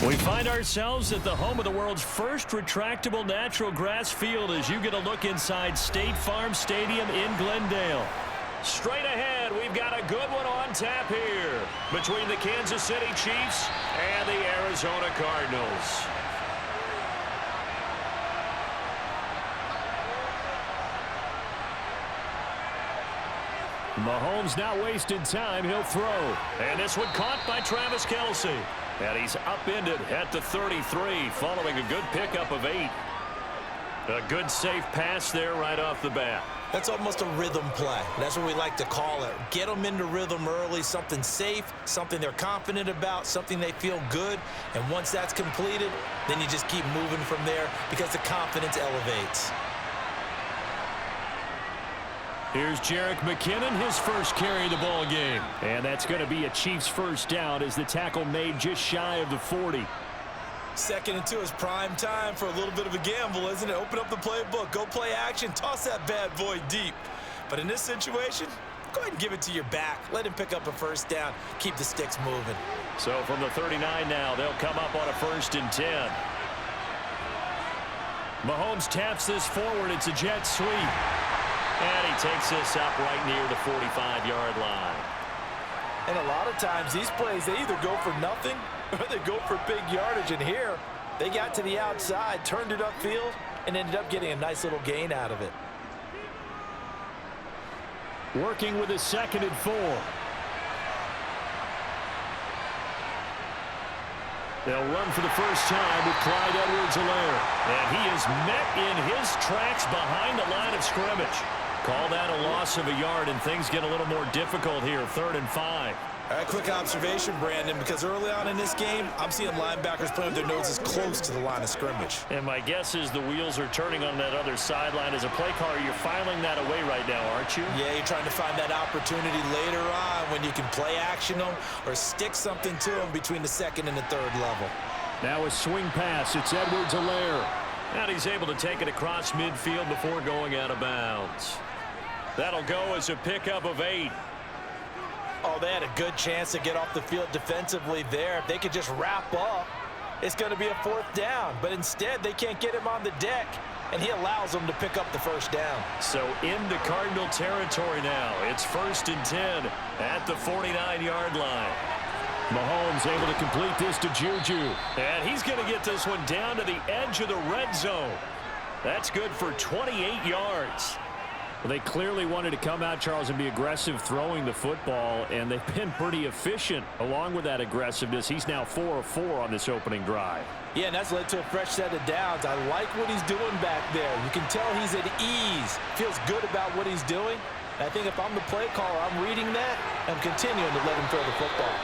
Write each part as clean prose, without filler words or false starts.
We find ourselves at the home of the world's first retractable natural grass field as you get a look inside State Farm Stadium in Glendale. Straight ahead, we've got a good one on tap here between the Kansas City Chiefs and the Arizona Cardinals. Mahomes not wasting time. He'll throw. And this one caught by Travis Kelce. And he's upended at the 33 following a good pickup of 8. A good safe pass there right off the bat. That's almost a rhythm play. That's what we like to call it. Get them into rhythm early, something safe, something they're confident about, something they feel good. And once that's completed, then you just keep moving from there because the confidence elevates. Here's Jerick McKinnon, his first carry of the ball game. And that's going to be a Chiefs first down as the tackle made just shy of the 40. 2nd and 2 is prime time for a little bit of a gamble, isn't it? Open up the playbook, go play action, toss that bad boy deep. But in this situation, go ahead and give it to your back. Let him pick up a first down. Keep the sticks moving. So from the 39 now, they'll come up on a 1st and 10. Mahomes taps this forward. It's a jet sweep. And he takes this up right near the 45-yard line. And a lot of times these plays, they either go for nothing or they go for big yardage. And here, they got to the outside, turned it upfield, and ended up getting a nice little gain out of it. Working with a 2nd and 4. They'll run for the first time with Clyde Edwards-Helaire. And he is met in his tracks behind the line of scrimmage. Call that a loss of a yard, and things get a little more difficult here. 3rd and 5. All right, quick observation, Brandon, because early on in this game, I'm seeing linebackers playing with their noses close to the line of scrimmage. And my guess is the wheels are turning on that other sideline. As a play caller, you're filing that away right now, aren't you? Yeah, you're trying to find that opportunity later on when you can play action them or stick something to them between the 2nd and the 3rd level. Now a swing pass. It's Edwards-Helaire. And he's able to take it across midfield before going out of bounds. That'll go as a pickup of 8. Oh, they had a good chance to get off the field defensively there. If they could just wrap up, it's going to be a 4th down. But instead, they can't get him on the deck, and he allows them to pick up the first down. So into Cardinal territory now. It's 1st and 10 at the 49-yard line. Mahomes able to complete this to Juju. And he's going to get this one down to the edge of the red zone. That's good for 28 yards. Well, they clearly wanted to come out, Charles, and be aggressive throwing the football, and they've been pretty efficient along with that aggressiveness. He's now 4 of 4 on this opening drive. Yeah, and that's led to a fresh set of downs. I like what he's doing back there. You can tell he's at ease, feels good about what he's doing. And I think if I'm the play caller, I'm reading that, and I'm continuing to let him throw the football.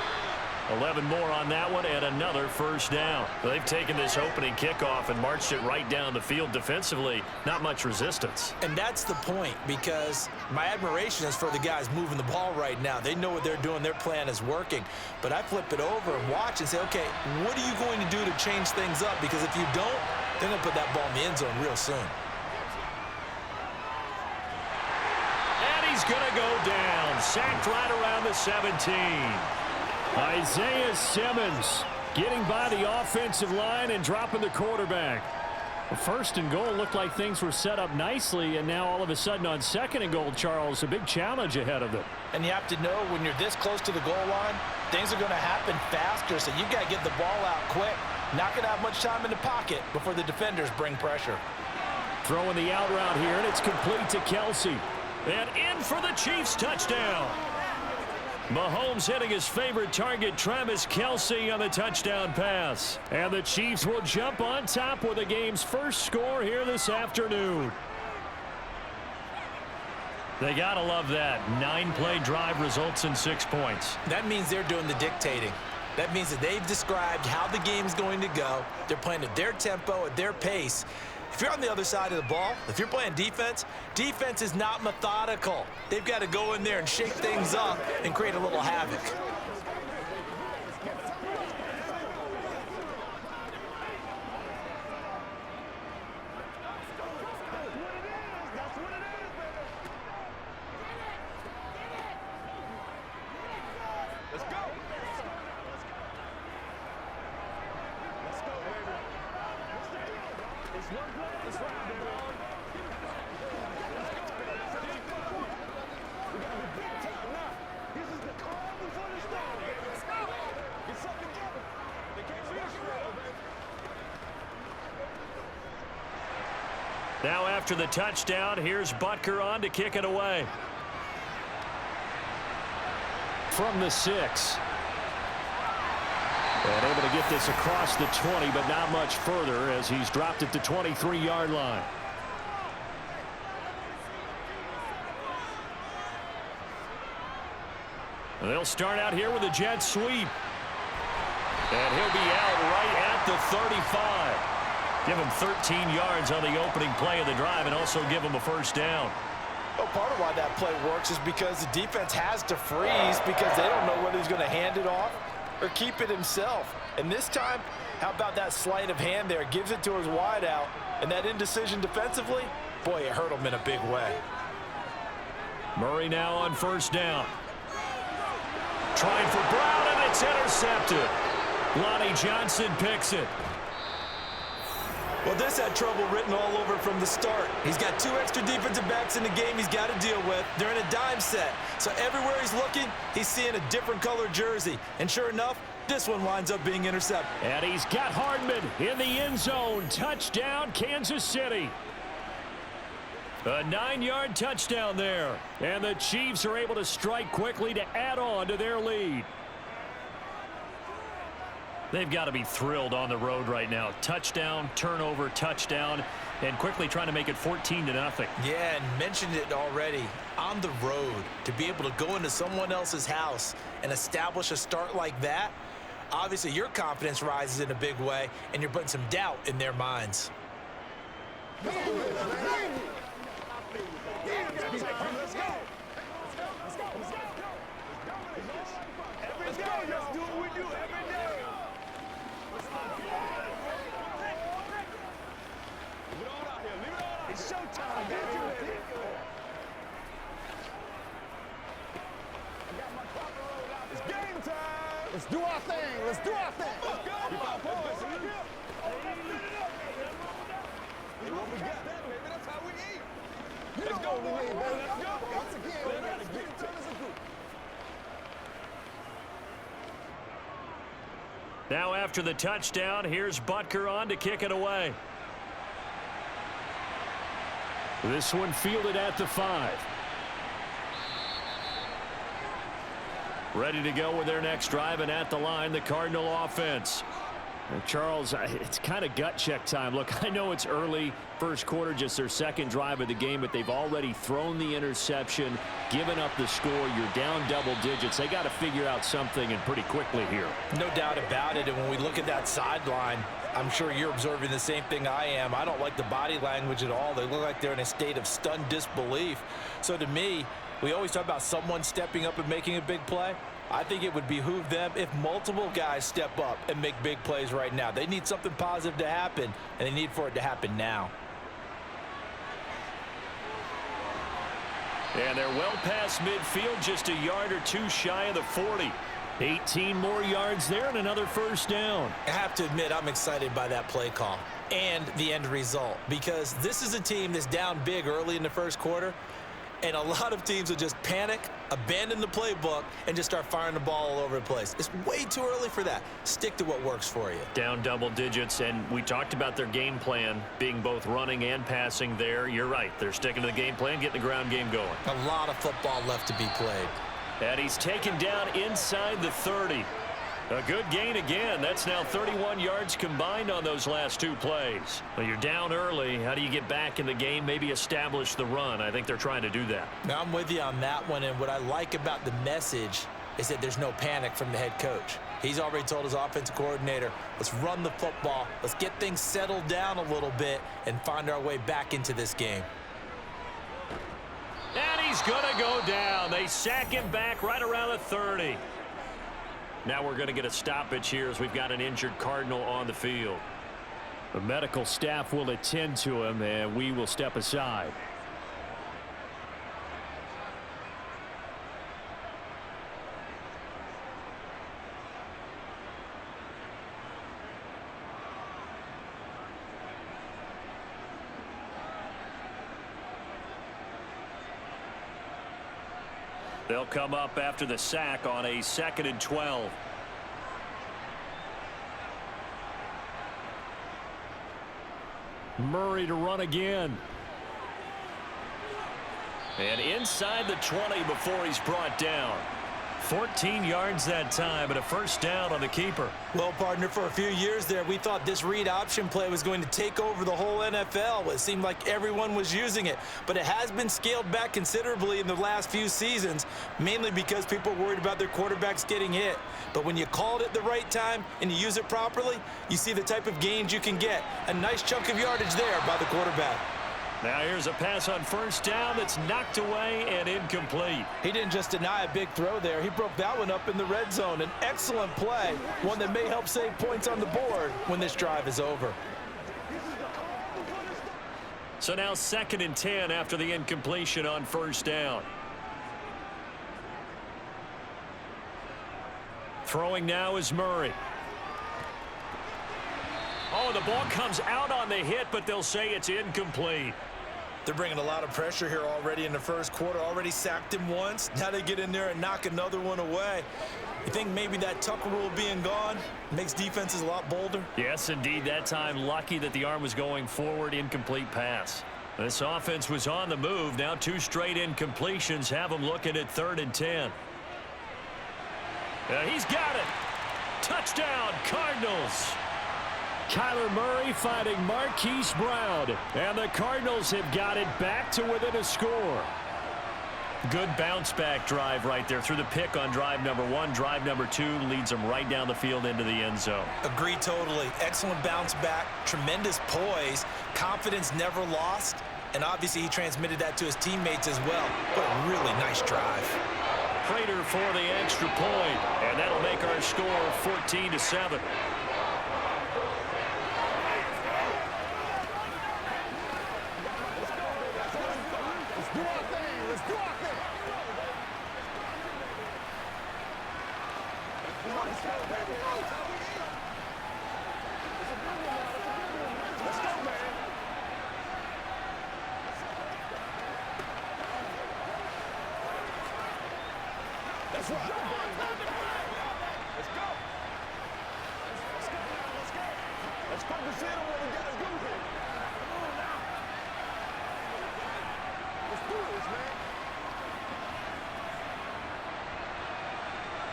11 more on that one and another first down. They've taken this opening kickoff and marched it right down the field defensively. Not much resistance. And that's the point, because my admiration is for the guys moving the ball right now. They know what they're doing. Their plan is working. But I flip it over and watch and say, okay, what are you going to do to change things up? Because if you don't, they're going to put that ball in the end zone real soon. And he's going to go down. Sacked right around the 17. Isaiah Simmons getting by the offensive line and dropping the quarterback. The 1st and goal looked like things were set up nicely, and now all of a sudden on 2nd and goal, Charles, a big challenge ahead of them. And you have to know when you're this close to the goal line, things are going to happen faster, so you've got to get the ball out quick. Not going to have much time in the pocket before the defenders bring pressure. Throwing the out route here, and it's complete to Kelce. And in for the Chiefs touchdown. Mahomes hitting his favorite target, Travis Kelce, on the touchdown pass. And the Chiefs will jump on top with the game's first score here this afternoon. They gotta love that. 9-play drive results in 6 points. That means they're doing the dictating. That means that they've described how the game's going to go. They're playing at their tempo, at their pace. If you're on the other side of the ball, if you're playing defense, defense is not methodical. They've got to go in there and shake things up and create a little havoc. Now after the touchdown, here's Butker on to kick it away. From the 6. And able to get this across the 20, but not much further as he's dropped it to 23-yard line. They'll start out here with a jet sweep. And he'll be out right at the 35. Give him 13 yards on the opening play of the drive and also give him a first down. Well, part of why that play works is because the defense has to freeze because they don't know whether he's going to hand it off or keep it himself. And this time, how about that sleight of hand there? Gives it to his wideout. And that indecision defensively, boy, it hurt him in a big way. Murray now on first down. Trying for Brown, and it's intercepted. Lonnie Johnson picks it. Well, this had trouble written all over from the start. He's got 2 extra defensive backs in the game he's got to deal with. They're in a dime set. So everywhere he's looking, he's seeing a different colored jersey. And sure enough, this one winds up being intercepted. And he's got Hardman in the end zone. Touchdown, Kansas City. A 9-yard touchdown there. And the Chiefs are able to strike quickly to add on to their lead. They've got to be thrilled on the road right now. Touchdown, turnover, touchdown, and quickly trying to make it 14-0. Yeah, and mentioned it already. On the road, to be able to go into someone else's house and establish a start like that, obviously your confidence rises in a big way, and you're putting some doubt in their minds. Let's go. Let's do what we do every day. Leave it all out here. Leave it all out. It's showtime, baby. I got my proper roll out. It's game time. Let's do our thing. Let's do our thing. Let's go. Keep our boys. What we got, baby? That's how we eat. Let's go, baby. Let's go. Once again, we got to get each other as a group. Now after the touchdown, here's Butker on to kick it away. This one fielded at the 5. Ready to go with their next drive, and at the line, the Cardinal offense. And Charles, it's kind of gut check time. Look, I know it's early, first quarter, just their second drive of the game, but they've already thrown the interception, given up the score. You're down double digits. They got to figure out something, and pretty quickly here. No doubt about it, and when we look at that sideline, I'm sure you're observing the same thing I am. I don't like the body language at all. They look like they're in a state of stunned disbelief. So to me, we always talk about someone stepping up and making a big play. I think it would behoove them if multiple guys step up and make big plays right now. They need something positive to happen, and they need for it to happen now. And they're well past midfield, just a yard or two shy of the 40. 18 more yards there and another first down. I have to admit, I'm excited by that play call and the end result, because this is a team that's down big early in the first quarter, and a lot of teams will just panic, abandon the playbook, and just start firing the ball all over the place. It's way too early for that. Stick to what works for you. Down double digits, and we talked about their game plan being both running and passing there. You're right. They're sticking to the game plan, getting the ground game going. A lot of football left to be played. And he's taken down inside the 30. A good gain again. That's now 31 yards combined on those last two plays. Well, you're down early. How do you get back in the game, maybe establish the run? I think they're trying to do that. Now, I'm with you on that one, and what I like about the message is that there's no panic from the head coach. He's already told his offensive coordinator, let's run the football, let's get things settled down a little bit and find our way back into this game. And he's going to go down. They sack him back right around the 30. Now we're going to get a stoppage here as we've got an injured Cardinal on the field. The medical staff will attend to him, and we will step aside. They'll come up after the sack on a 2nd and 12. Murray to run again. And inside the 20 before he's brought down. 14 yards that time, but a first down on the keeper. Well, partner, for a few years there, we thought this read option play was going to take over the whole NFL. It seemed like everyone was using it, but it has been scaled back considerably in the last few seasons, mainly because people are worried about their quarterbacks getting hit. But when you call it at the right time and you use it properly, you see the type of gains you can get. A nice chunk of yardage there by the quarterback. Now here's a pass on first down that's knocked away and incomplete. He didn't just deny a big throw there. He broke that one up in the red zone. An excellent play, one that may help save points on the board when this drive is over. So now 2nd and 10 after the incompletion on first down. Throwing now is Murray. Oh, the ball comes out on the hit, but they'll say it's incomplete. They're bringing a lot of pressure here already in the first quarter. Already sacked him once. Now they get in there and knock another one away. You think maybe that Tucker rule being gone makes defenses a lot bolder? Yes, indeed. That time, lucky that the arm was going forward. Incomplete pass. This offense was on the move. Now 2 straight incompletions have them looking at 3rd and 10. He's got it. Touchdown, Cardinals. Kyler Murray fighting Marquise Brown. And the Cardinals have got it back to within a score. Good bounce-back drive right there through the pick on drive number 1. Drive number 2 leads them right down the field into the end zone. Agree totally. Excellent bounce back. Tremendous poise. Confidence never lost. And obviously he transmitted that to his teammates as well. What a really nice drive. Prater for the extra point. And that'll make our score 14-7.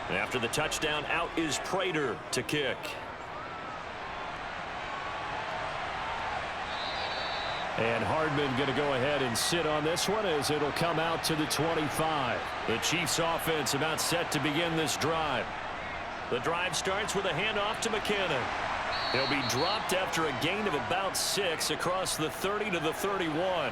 After the touchdown, out is Prater to kick. And Hardman going to go ahead and sit on this one as it'll come out to the 25. The Chiefs offense about set to begin this drive. The drive starts with a handoff to McKinnon. He'll be dropped after a gain of about 6 across the 30 to the 31.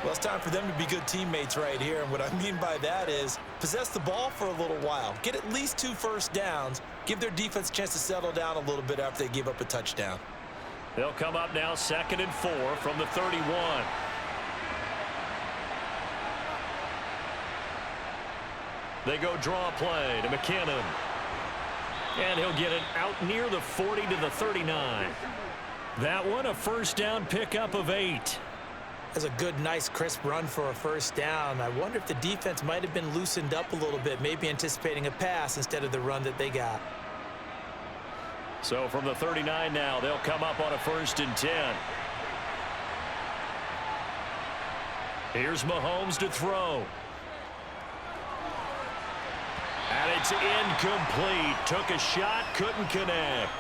Well, it's time for them to be good teammates right here. And what I mean by that is possess the ball for a little while. Get at least 2 first downs. Give their defense a chance to settle down a little bit after they give up a touchdown. They'll come up now 2nd and 4 from the 31. They go draw play to McKinnon. And he'll get it out near the 40 to the 39. That one a first down pickup of 8. That's a good, nice, crisp run for a first down. I wonder if the defense might have been loosened up a little bit, maybe anticipating a pass instead of the run that they got. So from the 39 now, they'll come up on a 1st and 10. Here's Mahomes to throw. And it's incomplete. Took a shot, couldn't connect.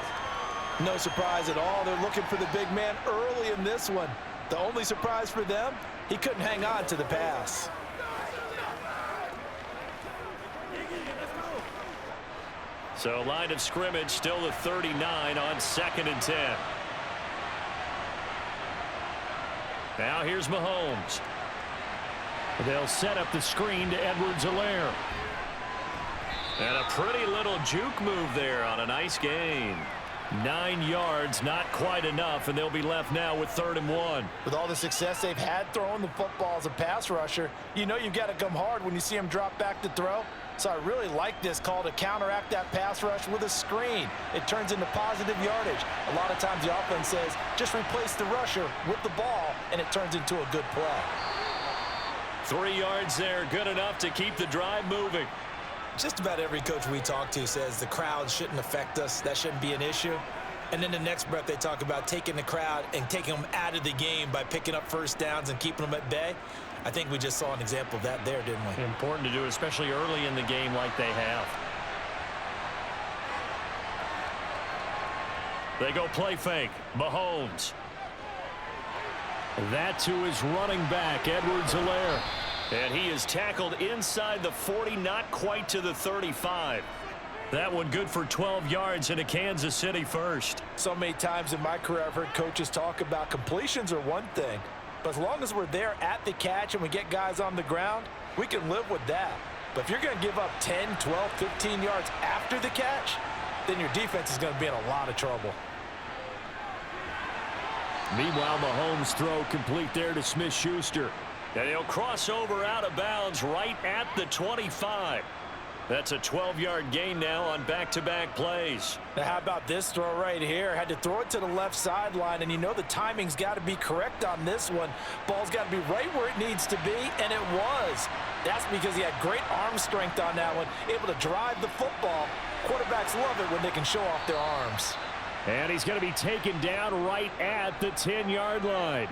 No surprise at all. They're looking for the big man early in this one. The only surprise for them, he couldn't hang on to the pass. So line of scrimmage still the 39 on 2nd and 10. Now here's Mahomes. They'll set up the screen to Edwards-Helaire. And a pretty little juke move there on a nice gain. 9 yards, not quite enough, and they'll be left now with 3rd and 1. With all the success they've had throwing the football as a pass rusher, you know you've got to come hard when you see him drop back to throw. So I really like this call to counteract that pass rush with a screen. It turns into positive yardage. A lot of times the offense says, just replace the rusher with the ball, and it turns into a good play. 3 yards there, good enough to keep the drive moving. Just about every coach we talk to says the crowd shouldn't affect us. That shouldn't be an issue. And then the next breath they talk about taking the crowd and taking them out of the game by picking up first downs and keeping them at bay. I think we just saw an example of that there, didn't we? Important to do, especially early in the game like they have. They go play fake. Mahomes. That to his running back, Edwards-Helaire. And he is tackled inside the 40, not quite to the 35. That one good for 12 yards into Kansas City first. So many times in my career I've heard coaches talk about completions are one thing. But as long as we're there at the catch and we get guys on the ground, we can live with that. But if you're going to give up 10, 12, 15 yards after the catch, then your defense is going to be in a lot of trouble. Meanwhile, Mahomes' throw complete there to Smith-Schuster. And he'll cross over out of bounds right at the 25. That's a 12-yard gain now on back-to-back plays. Now how about this throw right here? Had to throw it to the left sideline, and you know the timing's got to be correct on this one. Ball's got to be right where it needs to be, and it was. That's because he had great arm strength on that one, able to drive the football. Quarterbacks love it when they can show off their arms. And he's going to be taken down right at the 10-yard line.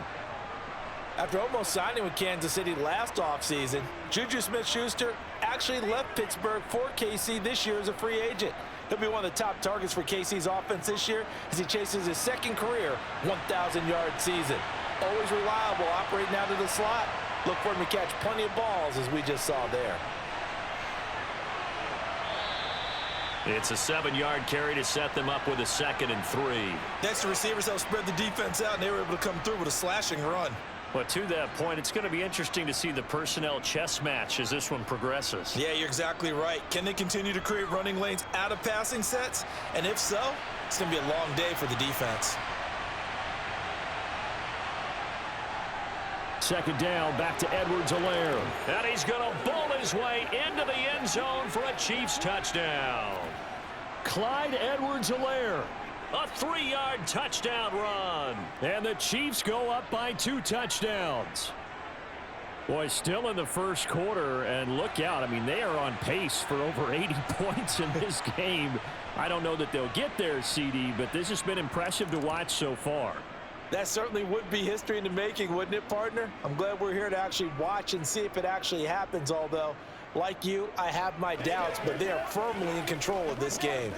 After almost signing with Kansas City last offseason, Juju Smith-Schuster actually left Pittsburgh for KC this year as a free agent. He'll be one of the top targets for KC's offense this year as he chases his second career 1,000-yard season. Always reliable, operating out of the slot. Look for him to catch plenty of balls, as we just saw there. It's a 7-yard carry to set them up with a 2nd and 3. Next, the receivers helped spread the defense out, and they were able to come through with a slashing run. But to that point, it's going to be interesting to see the personnel chess match as this one progresses. Yeah, you're exactly right. Can they continue to create running lanes out of passing sets? And if so, it's going to be a long day for the defense. 2nd down, back to Edwards-Helaire. And he's going to bowl his way into the end zone for a Chiefs touchdown. Clyde Edwards-Helaire. A 3-yard touchdown run. And the Chiefs go up by 2 touchdowns. Boy, still in the first quarter, and look out. I mean, they are on pace for over 80 points in this game. I don't know that they'll get there, CD, but this has been impressive to watch so far. That certainly would be history in the making, wouldn't it, partner? I'm glad we're here to actually watch and see if it actually happens, although, like you, I have my doubts, but they are firmly in control of this game.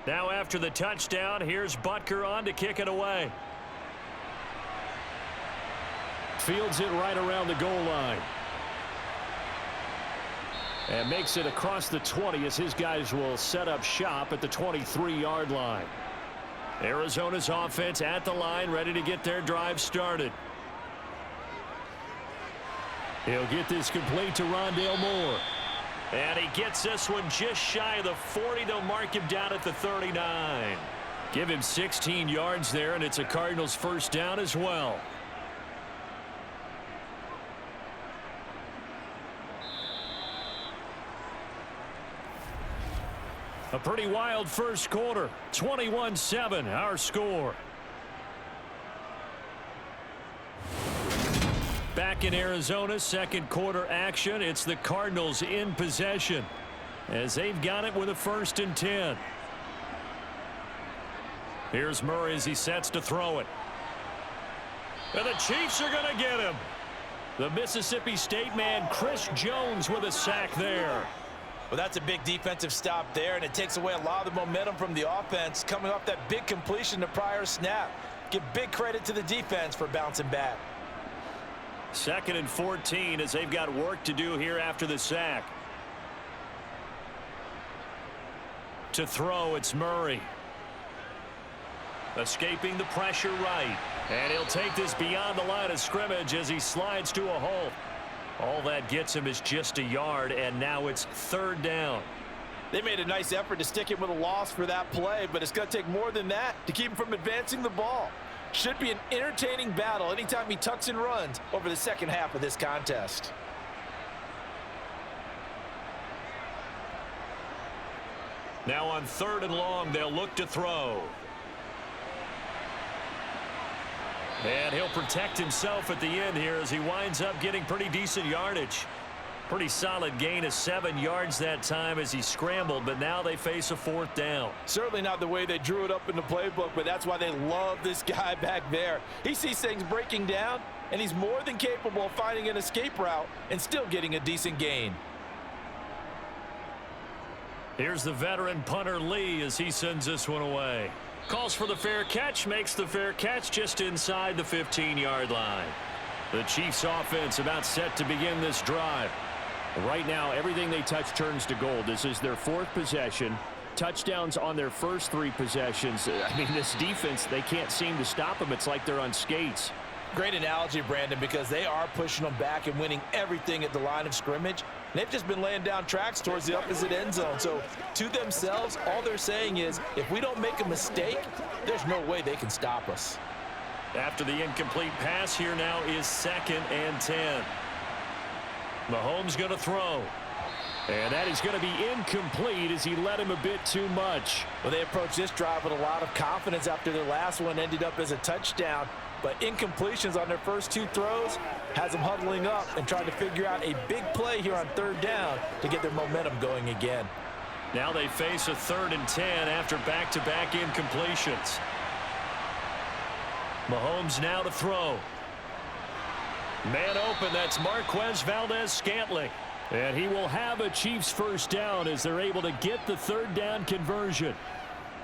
Now after the touchdown, here's Butker on to kick it away. Fields it right around the goal line. And makes it across the 20 as his guys will set up shop at the 23-yard line. Arizona's offense at the line, ready to get their drive started. He'll get this complete to Rondale Moore. And he gets this one just shy of the 40. They'll mark him down at the 39. Give him 16 yards there, and it's a Cardinals first down as well. A pretty wild first quarter. 21-7, our score. Back in Arizona, second quarter action. It's the Cardinals in possession as they've got it with a 1st and 10. Here's Murray as he sets to throw it. And the Chiefs are going to get him. The Mississippi State man, Chris Jones, with a sack there. Well, that's a big defensive stop there, and it takes away a lot of the momentum from the offense coming off that big completion the prior snap. Give big credit to the defense for bouncing back. 2nd and 14 as they've got work to do here after the sack. To throw, it's Murray. Escaping the pressure right. And he'll take this beyond the line of scrimmage as he slides to a halt. All that gets him is just a yard, and now it's 3rd down. They made a nice effort to stick him with a loss for that play, but it's going to take more than that to keep him from advancing the ball. Should be an entertaining battle anytime he tucks and runs over the second half of this contest. Now on 3rd and long, they'll look to throw. And he'll protect himself at the end here as he winds up getting pretty decent yardage. Pretty solid gain of 7 yards that time as he scrambled, but now they face a 4th down. Certainly not the way they drew it up in the playbook, but that's why they love this guy back there. He sees things breaking down, and he's more than capable of finding an escape route and still getting a decent gain. Here's the veteran punter Lee as he sends this one away. Calls for the fair catch, makes the fair catch just inside the 15-yard line. The Chiefs offense about set to begin this drive. Right now, everything they touch turns to gold. This is their 4th possession. Touchdowns on their first 3 possessions. I mean, this defense, they can't seem to stop them. It's like they're on skates. Great analogy, Brandon, because they are pushing them back and winning everything at the line of scrimmage. They've just been laying down tracks towards the opposite end zone. So to themselves, all they're saying is, if we don't make a mistake, there's no way they can stop us. After the incomplete pass, here now is 2nd and 10. Mahomes going to throw. And that is going to be incomplete as he led him a bit too much. Well, they approached this drive with a lot of confidence after their last one ended up as a touchdown. But incompletions on their first 2 throws has them huddling up and trying to figure out a big play here on 3rd down to get their momentum going again. Now they face a 3rd and 10 after back-to-back incompletions. Mahomes now to throw. Man open, that's Marquez Valdez-Scantling. And he will have a Chiefs 1st down as they're able to get the 3rd down conversion.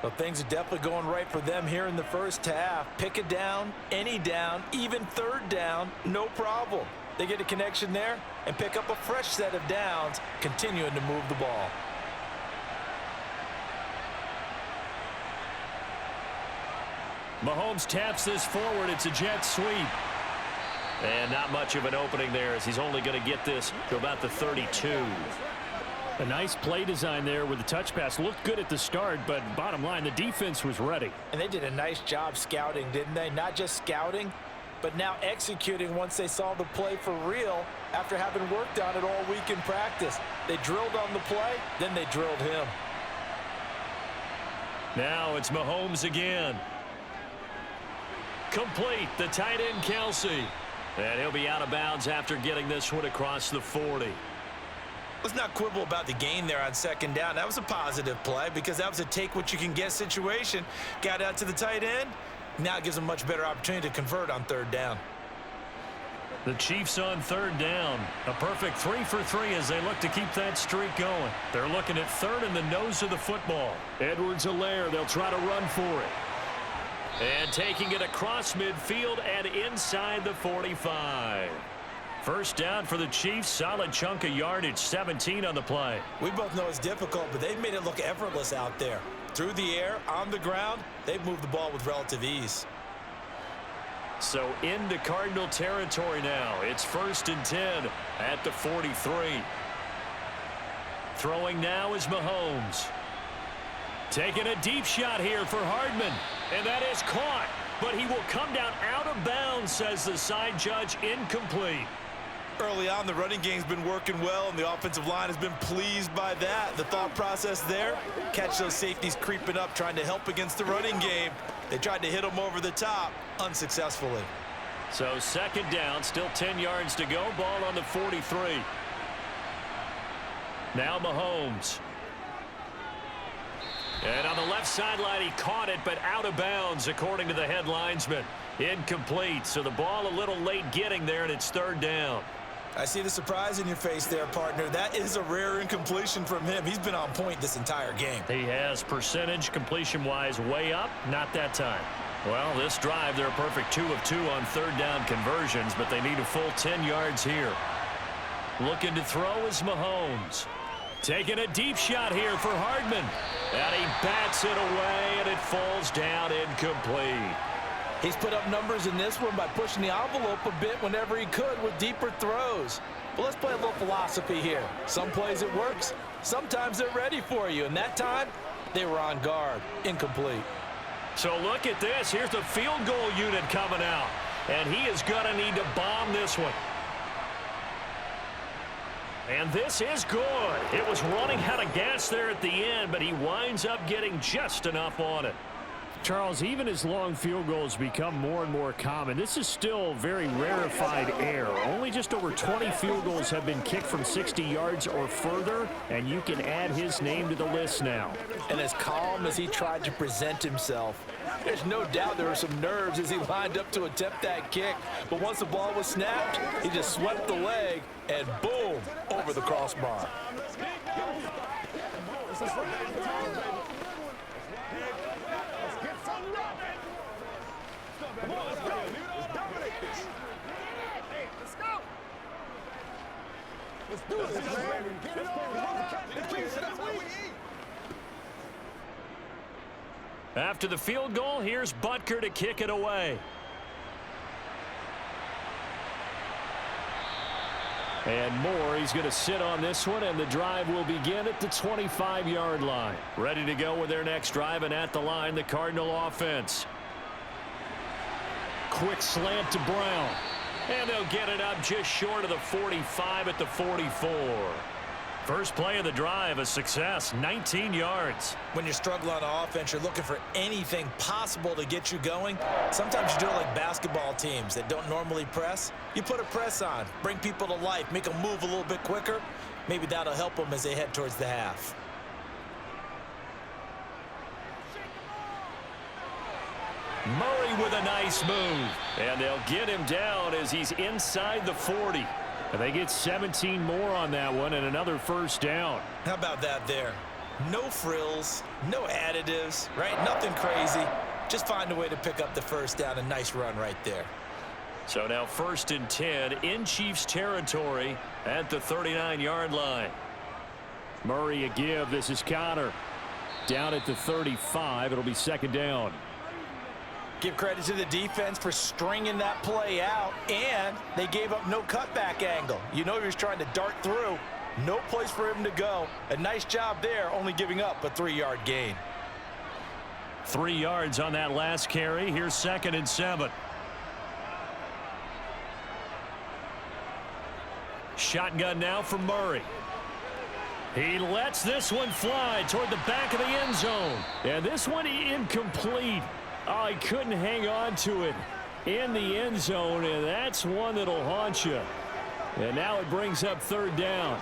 Well, things are definitely going right for them here in the first half. Pick a down, any down, even 3rd down, no problem. They get a connection there and pick up a fresh set of downs, continuing to move the ball. Mahomes taps this forward. It's a jet sweep. And not much of an opening there as he's only going to get this to about the 32. A nice play design there with the touch pass. Looked good at the start, but bottom line, the defense was ready. And they did a nice job scouting, didn't they? Not just scouting, but now executing once they saw the play for real after having worked on it all week in practice. They drilled on the play, then they drilled him. Now it's Mahomes again. Complete, the tight end Kelsey. And he'll be out of bounds after getting this one across the 40. Let's not quibble about the gain there on 2nd down. That was a positive play because that was a take-what-you-can-get situation. Got out to the tight end. Now it gives them a much better opportunity to convert on 3rd down. The Chiefs on 3rd down. A perfect 3 for 3 as they look to keep that streak going. They're looking at 3rd in the nose of the football. Edwards-Helaire, they'll try to run for it. And taking it across midfield and inside the 45. 1st down for the Chiefs. Solid chunk of yardage, 17 on the play. We both know it's difficult, but they've made it look effortless out there. Through the air, on the ground, they've moved the ball with relative ease. So into Cardinal territory now. It's 1st and 10 at the 43. Throwing now is Mahomes. Taking a deep shot here for Hardman. And that is caught. But he will come down out of bounds, says the side judge. Incomplete. Early on, the running game's been working well, and the offensive line has been pleased by that. The thought process there, catch those safeties creeping up, trying to help against the running game. They tried to hit them over the top, unsuccessfully. So 2nd down, still 10 yards to go. Ball on the 43. Now Mahomes. And on the left sideline, he caught it, but out of bounds, according to the head linesman. Incomplete, so the ball a little late getting there, and it's 3rd down. I see the surprise in your face there, partner. That is a rare incompletion from him. He's been on point this entire game. He has percentage completion-wise way up, not that time. Well, this drive, they're a perfect 2 of 2 on 3rd down conversions, but they need a full 10 yards here. Looking to throw is Mahomes. Taking a deep shot here for Hardman. And he bats it away, and it falls down incomplete. He's put up numbers in this one by pushing the envelope a bit whenever he could with deeper throws. But let's play a little philosophy here. Some plays it works. Sometimes they're ready for you. And that time, they were on guard. Incomplete. So look at this. Here's the field goal unit coming out. And he is going to need to bomb this one. And this is good. It was running out of gas there at the end, but he winds up getting just enough on it. Charles, even as long field goals become more and more common, this is still very rarefied air. Only just over 20 field goals have been kicked from 60 yards or further, and you can add his name to the list now. And as calm as he tried to present himself, there's no doubt there were some nerves as he lined up to attempt that kick. But once the ball was snapped, he just swept the leg and boom, over the crossbar. Let's do this, man. Get it on. That's how we eat. After the field goal, here's Butker to kick it away. And Moore, he's going to sit on this one, and the drive will begin at the 25-yard line. Ready to go with their next drive, and at the line, the Cardinal offense. Quick slant to Brown. And they'll get it up just short of the 45 at the 44. First play of the drive, a success, 19 yards. When you're struggling on offense, you're looking for anything possible to get you going. Sometimes you do it like basketball teams that don't normally press. You put a press on, bring people to life, make them move a little bit quicker. Maybe that'll help them as they head towards the half. Murray with a nice move. And they'll get him down as he's inside the 40. And they get 17 more on that one and another first down. How about that there? No frills, no additives, right? Nothing crazy. Just find a way to pick up the first down. A nice run right there. So now 1st and 10 in Chiefs territory at the 39-yard line. Murray a give. This is Connor. Down at the 35. It'll be 2nd down. Give credit to the defense for stringing that play out, and they gave up no cutback angle. You know he was trying to dart through. No place for him to go. A nice job there, only giving up a 3-yard gain. 3 yards on that last carry. Here's 2nd and 7. Shotgun now for Murray. He lets this one fly toward the back of the end zone. And this one incomplete. Oh, he couldn't hang on to it in the end zone, and that's one that'll haunt you. And now it brings up 3rd down.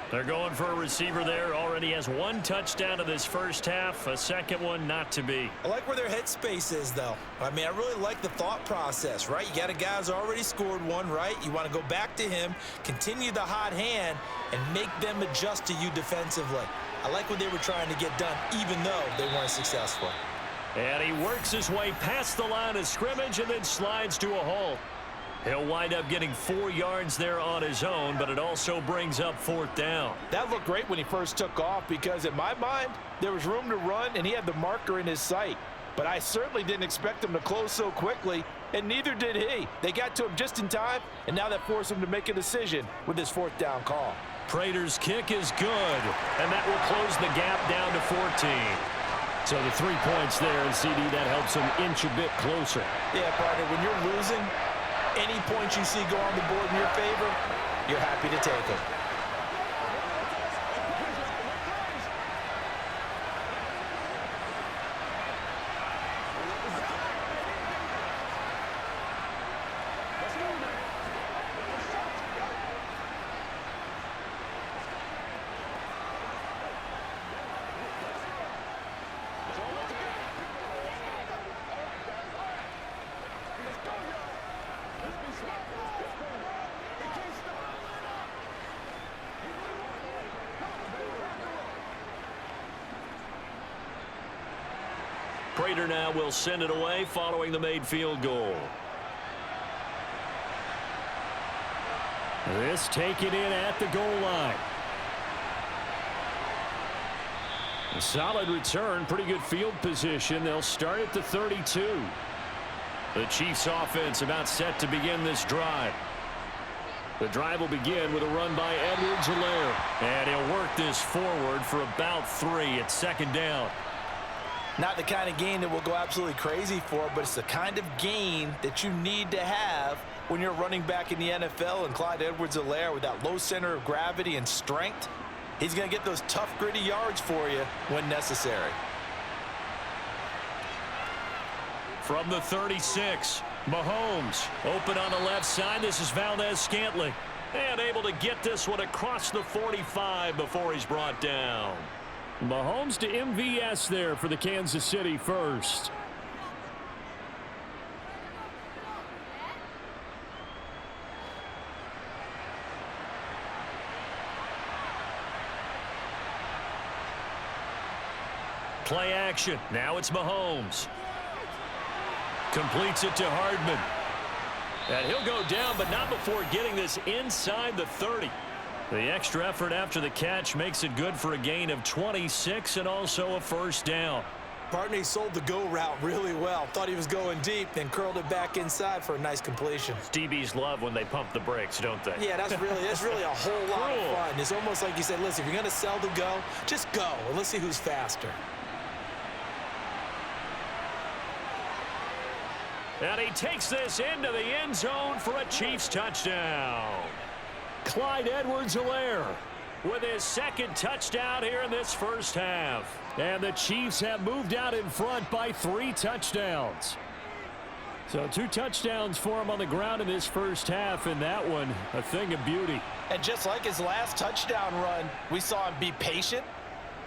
They're going for a receiver there. Already has 1 touchdown in this first half. A second one not to be. I like where their headspace is, though. I mean, I really like the thought process, right? You got a guy who's already scored 1, right? You want to go back to him, continue the hot hand, and make them adjust to you defensively. I like what they were trying to get done, even though they weren't successful. And he works his way past the line of scrimmage and then slides to a halt. He'll wind up getting 4 yards there on his own, but it also brings up 4th down. That looked great when he first took off because, in my mind, there was room to run and he had the marker in his sight. But I certainly didn't expect him to close so quickly, and neither did he. They got to him just in time, and now that forced him to make a decision with his 4th down call. Prater's kick is good, and that will close the gap down to 14. So the 3 points there, and CD, that helps him inch a bit closer. Yeah, partner, when you're losing, any points you see go on the board in your favor, you're happy to take them. Prater now will send it away following the made field goal. This taken in at the goal line. Solid return, pretty good field position. They'll start at the 32. The Chiefs offense about set to begin this drive. The drive will begin with a run by Edwards-Helaire. And he'll work this forward for about 3 at second down. Not the kind of gain that we'll go absolutely crazy for, but it's the kind of gain that you need to have when you're running back in the NFL. And Clyde Edwards-Helaire, with that low center of gravity and strength, he's going to get those tough, gritty yards for you when necessary. From the 36, Mahomes open on the left side. This is Valdez-Scantling. And able to get this one across the 45 before he's brought down. Mahomes to MVS there for the Kansas City first. Play action. Now it's Mahomes. Completes it to Hardman. And he'll go down, but not before getting this inside the 30. The extra effort after the catch makes it good for a gain of 26 and also a first down. Partner, he sold the go route really well. Thought he was going deep, then curled it back inside for a nice completion. DBs love when they pump the brakes, don't they? Yeah, that's really a whole lot of fun. It's almost like you said, listen, if you're going to sell the go, just go, and let's see who's faster. And he takes this into the end zone for a Chiefs touchdown. Clyde Edwards-Helaire with his second touchdown here in this first half. And the Chiefs have moved out in front by 3 touchdowns. So 2 touchdowns for him on the ground in this first half, and that one a thing of beauty. And just like his last touchdown run, we saw him be patient.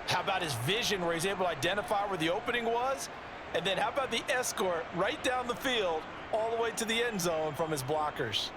How about his vision where he's able to identify where the opening was? And then how about the escort right down the field all the way to the end zone from his blockers?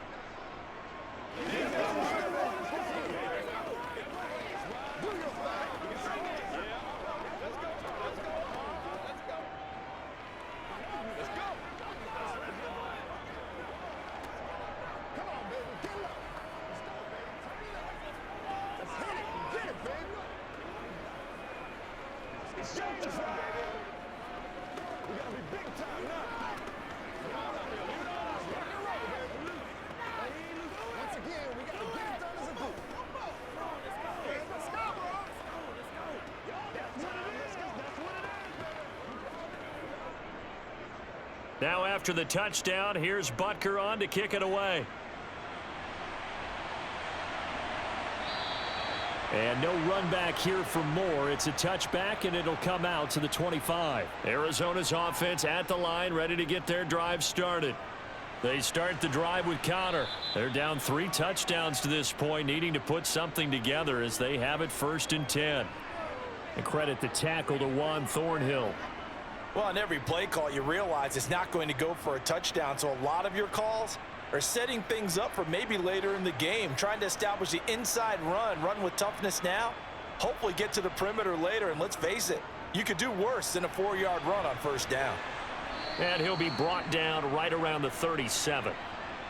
Now after the touchdown, here's Butker on to kick it away. And no run back here for Moore. It's a touchback, and it'll come out to the 25. Arizona's offense at the line, ready to get their drive started. They start the drive with Connor. They're down 3 touchdowns to this point, needing to put something together as they have it 1st and 10. And credit the tackle to Juan Thornhill. Well, on every play call, you realize it's not going to go for a touchdown, so a lot of your calls are setting things up for maybe later in the game, trying to establish the inside run with toughness now, hopefully get to the perimeter later, and let's face it, you could do worse than a 4-yard run on 1st down. And he'll be brought down right around the 37.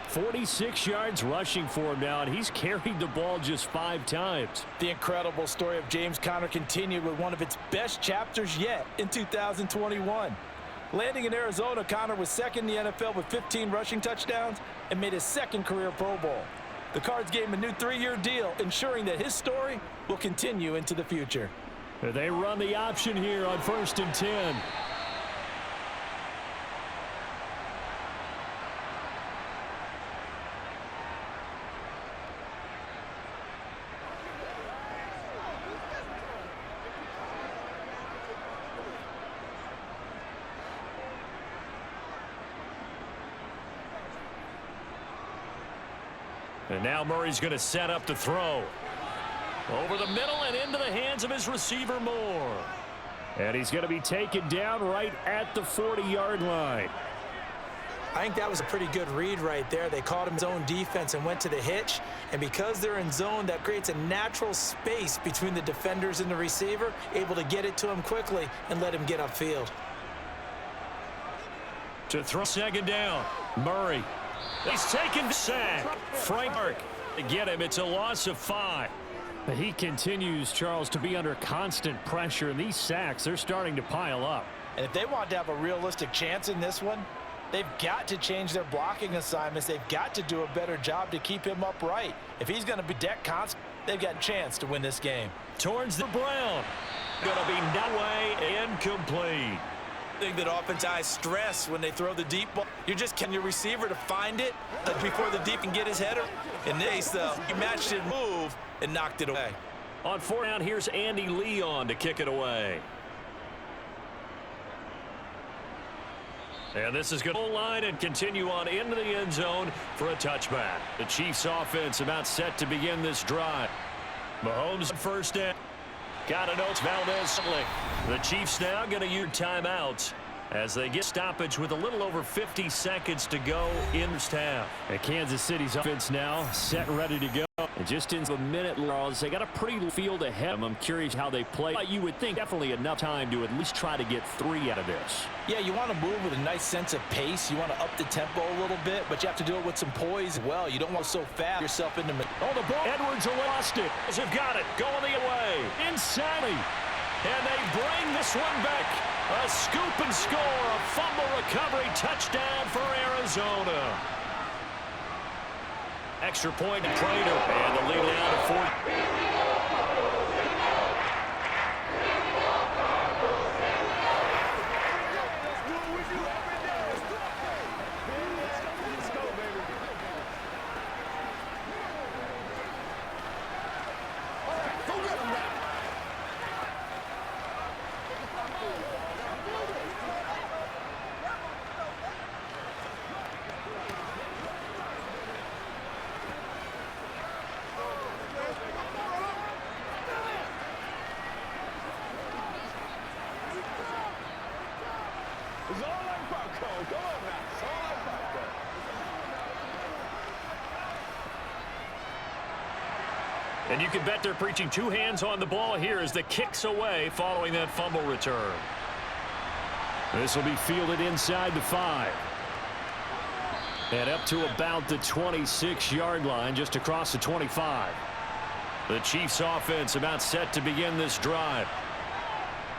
46 yards rushing for him now, and he's carried the ball just 5 times. The incredible story of James Conner continued with one of its best chapters yet in 2021. Landing in Arizona, Conner was 2nd in the NFL with 15 rushing touchdowns and made his 2nd career Pro Bowl. The Cards gave him a new 3-year deal, ensuring that his story will continue into the future. They run the option here on 1st and 10. And now Murray's going to set up to throw. Over the middle and into the hands of his receiver, Moore. And he's going to be taken down right at the 40-yard line. I think that was a pretty good read right there. They caught him zone defense and went to the hitch. And because they're in zone, that creates a natural space between the defenders and the receiver, able to get it to him quickly and let him get upfield. To throw 2nd down, Murray. He's taken the sack. Frank to get him. It's a loss of 5. He continues, Charles, to be under constant pressure, and these sacks, they're starting to pile up. And if they want to have a realistic chance in this one, they've got to change their blocking assignments. They've got to do a better job to keep him upright. If he's going to be deck constant, they've got a chance to win this game. Towards the Brown. Going to be no way incomplete. I think that offense eyes stress when they throw the deep ball. You're just getting your receiver to find it before the deep can get his header. In this, though, he matched his move and knocked it away. On 4 down, here's Andy Leon to kick it away. And this is going to line and continue on into the end zone for a touchback. The Chiefs offense about set to begin this drive. Mahomes first down. Got it, Valdez. The Chiefs now going to use timeouts as they get stoppage with a little over 50 seconds to go in this half. And Kansas City's offense now set and ready to go. And just into a minute, Charles, they got a pretty field ahead of them. I'm curious how they play. You would think definitely enough time to at least try to get 3 out of this. Yeah, you want to move with a nice sense of pace. You want to up the tempo a little bit, but you have to do it with some poise as well. You don't want to so fast yourself into Oh, the ball. Edwards lost it. Have got it. Going the way. Inside. And they bring this one back. A scoop and score. A fumble recovery. Touchdown for Arizona. Extra point to Prater. And the lead down to 4. It's all like popcorn. Come on now. It's all like popcorn. And you can bet they're preaching 2 hands on the ball here as the kick's away following that fumble return. This will be fielded inside the 5. And up to about the 26-yard line, just across the 25. The Chiefs offense about set to begin this drive.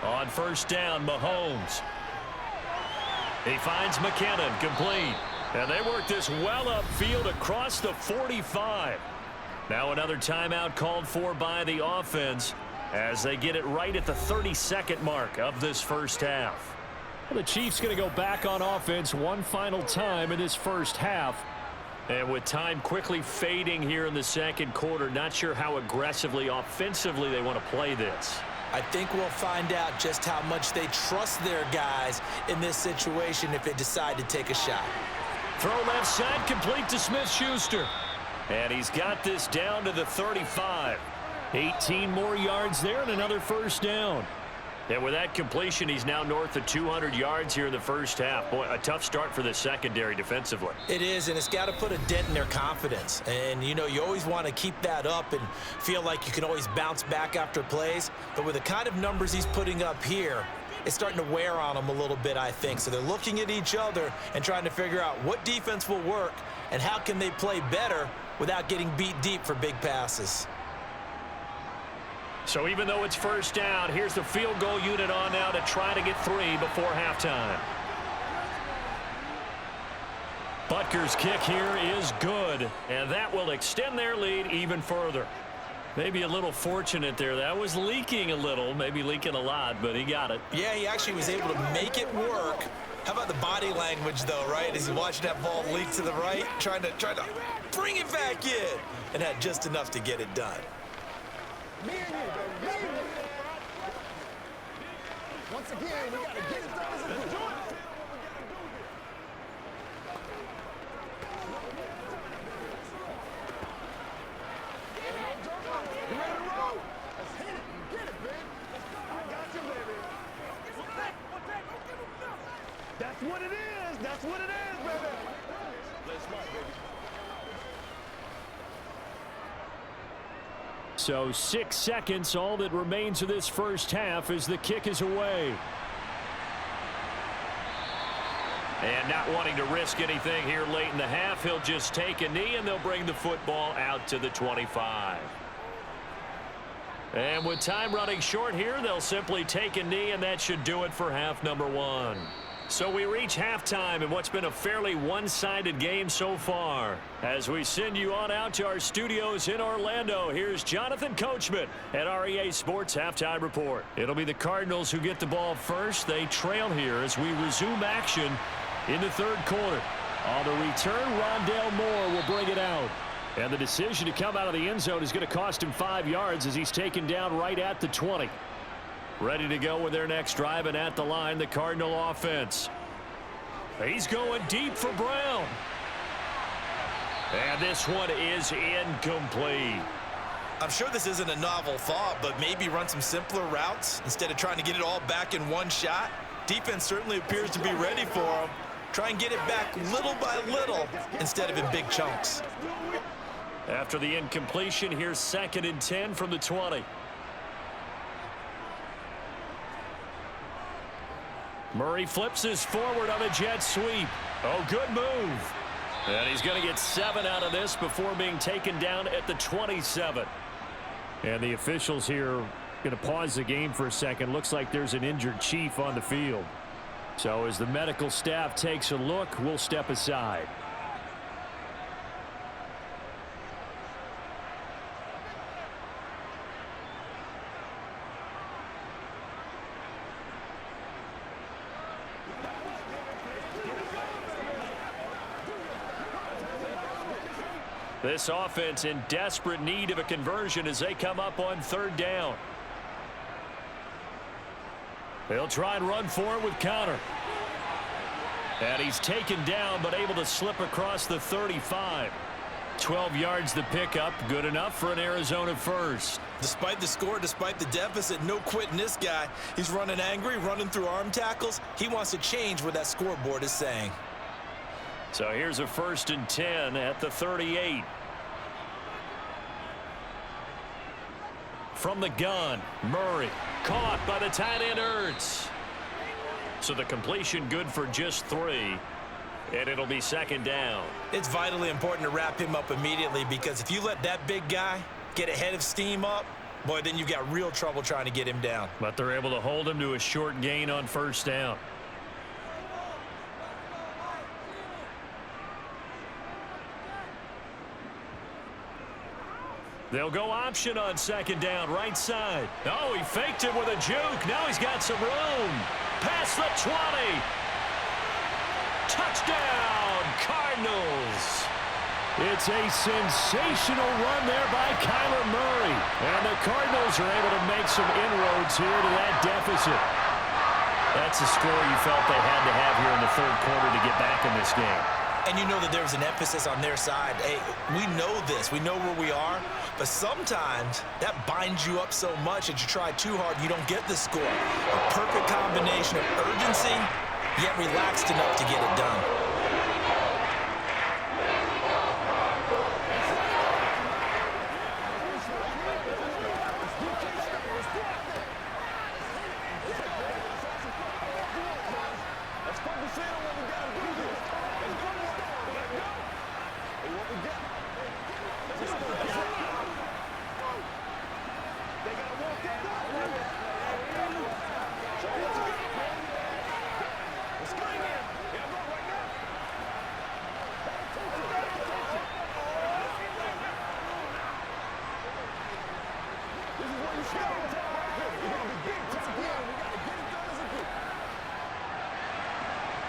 On first down, Mahomes. He finds McKinnon, complete. And they work this well upfield across the 45. Now another timeout called for by the offense as they get it right at the 32nd mark of this first half. Well, the Chiefs going to go back on offense one final time in this first half. And with time quickly fading here in the second quarter, not sure how aggressively, offensively they want to play this. I think we'll find out just how much they trust their guys in this situation if they decide to take a shot. Throw left side, complete to Smith-Schuster. And he's got this down to the 35. 18 more yards there and another first down. And with that completion, he's now north of 200 yards here in the first half. Boy, a tough start for the secondary defensively. It is, and it's got to put a dent in their confidence. And, you know, you always want to keep that up and feel like you can always bounce back after plays. But with the kind of numbers he's putting up here, it's starting to wear on them a little bit, I think. So they're looking at each other and trying to figure out what defense will work and how can they play better without getting beat deep for big passes. So even though it's first down, here's the field goal unit on now to try to get 3 before halftime. Butker's kick here is good, and that will extend their lead even further. Maybe a little fortunate there. That was leaking a little, maybe leaking a lot, but he got it. Yeah, he actually was able to make it work. How about the body language, though, right? As he watched that ball leak to the right, trying to bring it back in, and had just enough to get it done. Me and you, baby. Me and you. Once again, we got to get it done as a group. You ready to roll? Let's hit it. Get it, baby. I got you, baby. That's what it is. That's what it is, baby. Let's smart, baby. So 6 seconds, all that remains of this first half as the kick is away. And not wanting to risk anything here late in the half, he'll just take a knee and they'll bring the football out to the 25. And with time running short here, they'll simply take a knee, and that should do it for half number one. So we reach halftime in what's been a fairly one-sided game so far. As we send you on out to our studios in Orlando, here's Jonathan Coachman at our EA Sports Halftime Report. It'll be the Cardinals who get the ball first. They trail here as we resume action in the third quarter. On the return, Rondale Moore will bring it out. And the decision to come out of the end zone is going to cost him 5 yards as he's taken down right at the 20. Ready to go with their next drive, and at the line, the Cardinal offense. He's going deep for Brown. And this one is incomplete. I'm sure this isn't a novel thought, but maybe run some simpler routes instead of trying to get it all back in one shot. Defense certainly appears to be ready for him. Try and get it back little by little instead of in big chunks. After the incompletion, here's 2nd and 10 from the 20. Murray flips his forward on a jet sweep. Oh, good move. And he's going to get 7 out of this before being taken down at the 27. And the officials here going to pause the game for a second. Looks like there's an injured Chief on the field. So as the medical staff takes a look, we'll step aside. This offense in desperate need of a conversion as they come up on 3rd down. They'll try and run for it with Connor. And he's taken down but able to slip across the 35. 12 yards the pickup. Good enough for an Arizona first. Despite the score, despite the deficit, no quitting this guy. He's running angry, running through arm tackles. He wants to change what that scoreboard is saying. So here's a 1st and 10 at the 38. From the gun, Murray caught by the tight end Ertz. So the completion good for just 3. And it'll be 2nd down. It's vitally important to wrap him up immediately because if you let that big guy get ahead of steam up, boy, then you've got real trouble trying to get him down. But they're able to hold him to a short gain on 1st down. They'll go option on 2nd down, right side. Oh, he faked it with a juke. Now he's got some room. Past the 20. Touchdown, Cardinals. It's a sensational run there by Kyler Murray. And the Cardinals are able to make some inroads here to that deficit. That's a score you felt they had to have here in the 3rd quarter to get back in this game. And you know that there's an emphasis on their side. Hey, we know this. We know where we are. But sometimes that binds you up so much that you try too hard, you don't get the score. A perfect combination of urgency, yet relaxed enough to get it done.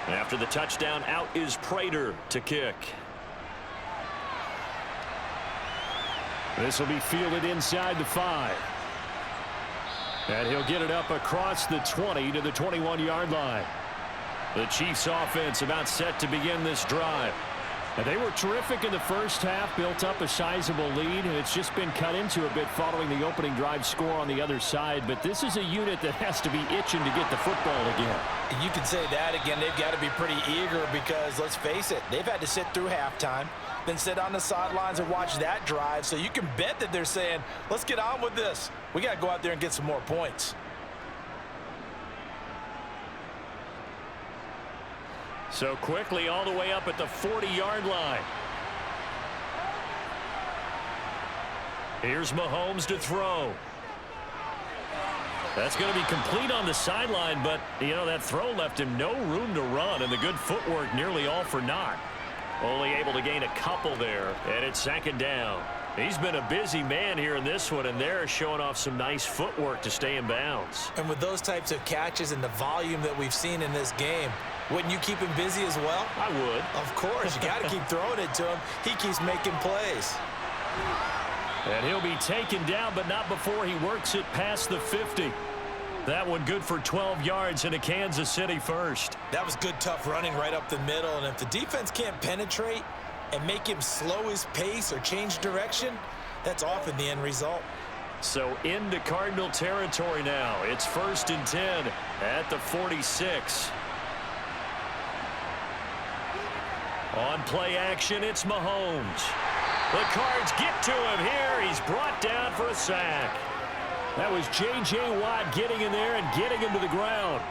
After the touchdown, out is Prater to kick. This will be fielded inside the 5. And he'll get it up across the 20 to the 21-yard line. The Chiefs offense about set to begin this drive. And they were terrific in the first half, built up a sizable lead, and it's just been cut into a bit following the opening drive score on the other side. But this is a unit that has to be itching to get the football again. You can say that again. They've got to be pretty eager because, let's face it, they've had to sit through halftime, then sit on the sidelines and watch that drive. So you can bet that they're saying, let's get on with this. We got to go out there and get some more points. So quickly all the way up at the 40-yard line. Here's Mahomes to throw. That's going to be complete on the sideline, but, you know, that throw left him no room to run, and the good footwork nearly all for naught. Only able to gain a couple there, and it's second down. He's been a busy man here in this one, and they're showing off some nice footwork to stay in bounds. And with those types of catches and the volume that we've seen in this game, wouldn't you keep him busy as well? I would. Of course. You got to keep throwing it to him. He keeps making plays. And he'll be taken down, but not before he works it past the 50. That one good for 12 yards and a Kansas City first. That was good, tough running right up the middle. And if the defense can't penetrate and make him slow his pace or change direction, that's often the end result. So into Cardinal territory now. It's 1st and 10 at the 46. On play action, it's Mahomes. The Cards get to him here. He's brought down for a sack. That was J.J. Watt getting in there and getting him to the ground.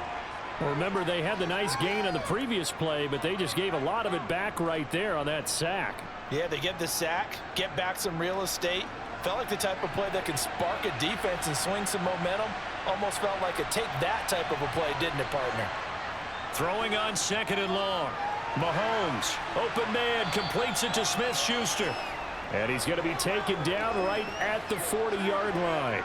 Well, remember, they had the nice gain on the previous play, but they just gave a lot of it back right there on that sack. Yeah, they get the sack, get back some real estate. Felt like the type of play that can spark a defense and swing some momentum. Almost felt like a take-that type of a play, didn't it, partner? Throwing on 2nd and long. Mahomes, open man, completes it to Smith-Schuster. And he's going to be taken down right at the 40-yard line.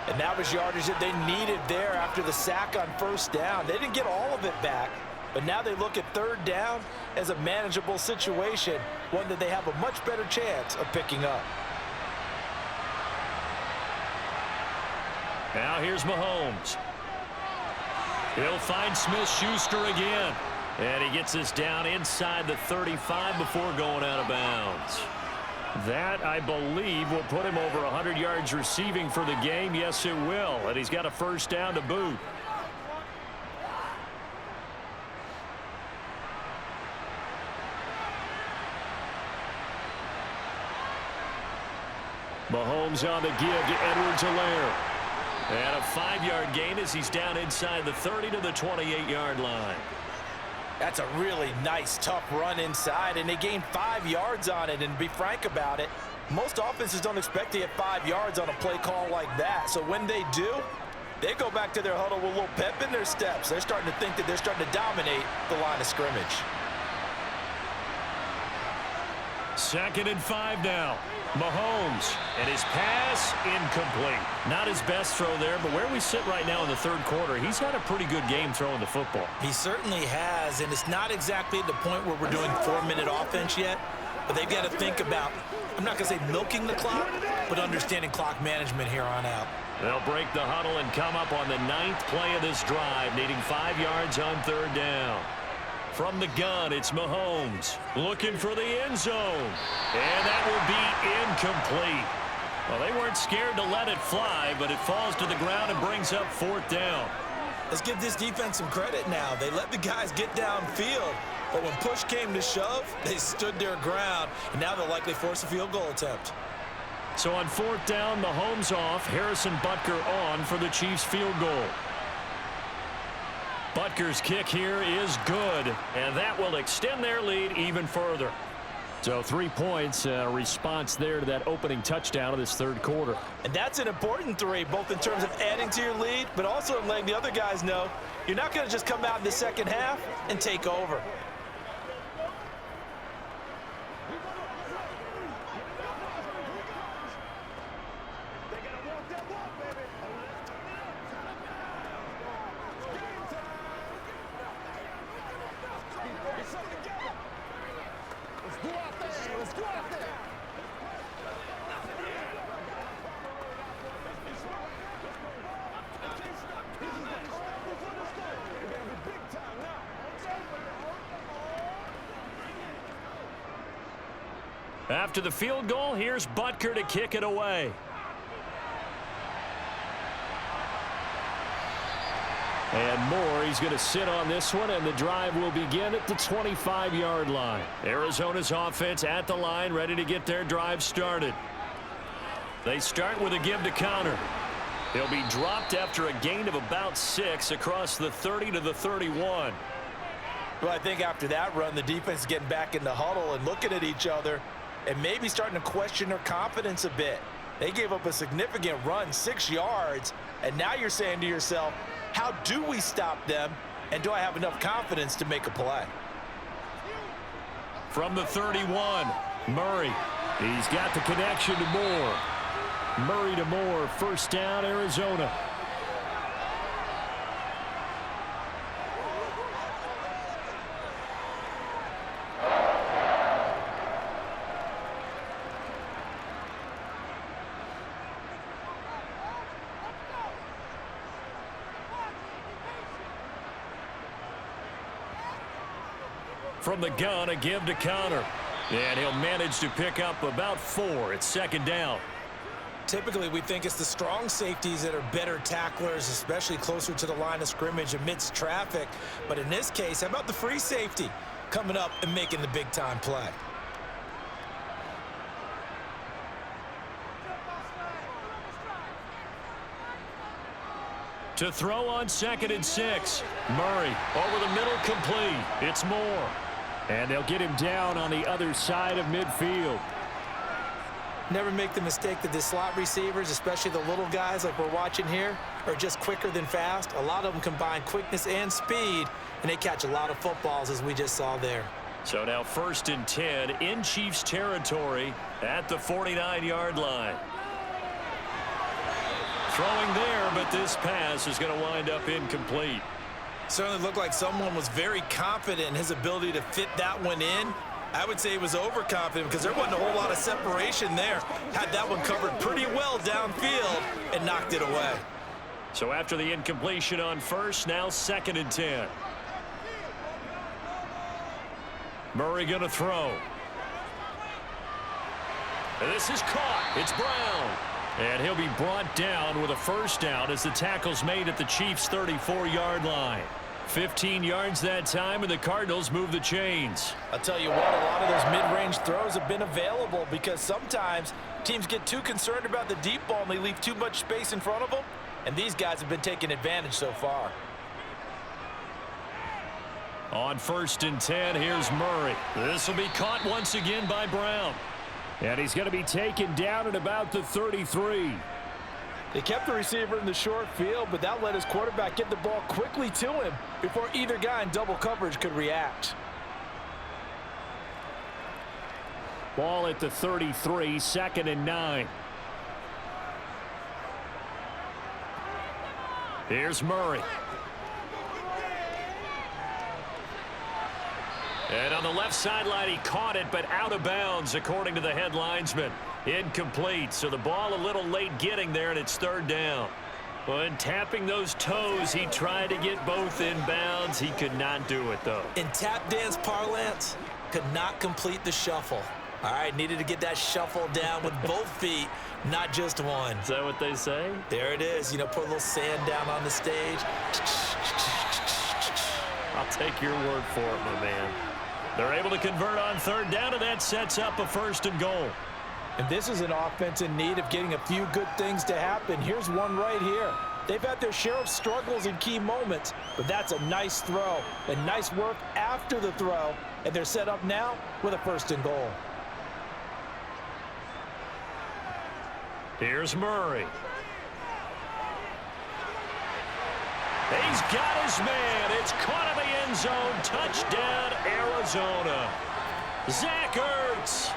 And that was yardage that they needed there after the sack on 1st down. They didn't get all of it back, but now they look at 3rd down as a manageable situation, one that they have a much better chance of picking up. Now here's Mahomes. He'll find Smith-Schuster again. And he gets this down inside the 35 before going out of bounds. That, I believe, will put him over 100 yards receiving for the game. Yes, it will. And he's got a 1st down to boot. Mahomes on the give to Edwards-Helaire. And a 5-yard gain as he's down inside the 30 to the 28-yard line. That's a really nice, tough run inside, and they gained 5 yards on it. And to be frank about it, most offenses don't expect to get 5 yards on a play call like that. So when they do, they go back to their huddle with a little pep in their steps. They're starting to think that they're starting to dominate the line of scrimmage. 2nd and 5 now. Mahomes, and his pass incomplete. Not his best throw there, but where we sit right now in the 3rd quarter, he's had a pretty good game throwing the football. He certainly has, and it's not exactly at the point where we're doing 4-minute offense yet, but they've got to think about, I'm not going to say milking the clock, but understanding clock management here on out. They'll break the huddle and come up on the 9th play of this drive, needing 5 yards on 3rd down. From the gun, it's Mahomes looking for the end zone. And that will be incomplete. Well, they weren't scared to let it fly, but it falls to the ground and brings up 4th down. Let's give this defense some credit now. They let the guys get downfield, but when push came to shove, they stood their ground, and now they'll likely force a field goal attempt. So on 4th down, Mahomes off, Harrison Butker on for the Chiefs field goal. Butker's kick here is good, and that will extend their lead even further. So 3 points, response there to that opening touchdown of this 3rd quarter. And that's an important 3, both in terms of adding to your lead, but also in letting the other guys know you're not going to just come out in the 2nd half and take over. After the field goal, here's Butker to kick it away. And Moore, he's going to sit on this one, and the drive will begin at the 25-yard line. Arizona's offense at the line, ready to get their drive started. They start with a give to Conner. He'll be dropped after a gain of about 6 across the 30 to the 31. Well, I think after that run, the defense is getting back in the huddle and looking at each other and maybe starting to question their confidence a bit. They gave up a significant run, 6 yards, and now you're saying to yourself, how do we stop them, and do I have enough confidence to make a play? From the 31, Murray. He's got the connection to Moore. Murray to Moore, first down, Arizona. From the gun, a give to Connor. And he'll manage to pick up about 4. It's second down. Typically, we think it's the strong safeties that are better tacklers, especially closer to the line of scrimmage amidst traffic. But in this case, how about the free safety coming up and making the big-time play? To throw on 2nd and 6. Murray over the middle, complete. It's Moore. And they'll get him down on the other side of midfield. Never make the mistake that the slot receivers, especially the little guys like we're watching here, are just quicker than fast. A lot of them combine quickness and speed, and they catch a lot of footballs, as we just saw there. So now 1st and 10 in Chiefs territory at the 49-yard line. Throwing there, but this pass is going to wind up incomplete. Certainly looked like someone was very confident in his ability to fit that one in. I would say he was overconfident because there wasn't a whole lot of separation there. Had that one covered pretty well downfield and knocked it away. So after the incompletion on 1st, now 2nd and 10. Murray going to throw. And this is caught. It's Brown. And he'll be brought down with a first down as the tackle's made at the Chiefs' 34-yard line. 15 yards that time, and the Cardinals move the chains. I'll tell you what, a lot of those mid-range throws have been available because sometimes teams get too concerned about the deep ball and they leave too much space in front of them, and these guys have been taking advantage so far. On 1st and 10, here's Murray. This will be caught once again by Brown. And he's going to be taken down at about the 33. They kept the receiver in the short field, but that let his quarterback get the ball quickly to him before either guy in double coverage could react. Ball at the 33, 2nd and 9. Here's Murray. And on the left sideline, he caught it, but out of bounds, according to the head linesman. Incomplete, so the ball a little late getting there, and it's 3rd down. When tapping those toes, he tried to get both in bounds. He could not do it, though. In tap dance parlance, could not complete the shuffle. All right, needed to get that shuffle down with both feet, not just one. Is that what they say? There it is. You know, put a little sand down on the stage. I'll take your word for it, my man. They're able to convert on 3rd down, and that sets up a 1st and goal. And this is an offense in need of getting a few good things to happen. Here's one right here. They've had their share of struggles in key moments, but that's a nice throw and nice work after the throw, and they're set up now with a 1st and goal. Here's Murray. He's got his man. It's caught in the end zone. Touchdown, Arizona. Zach Ertz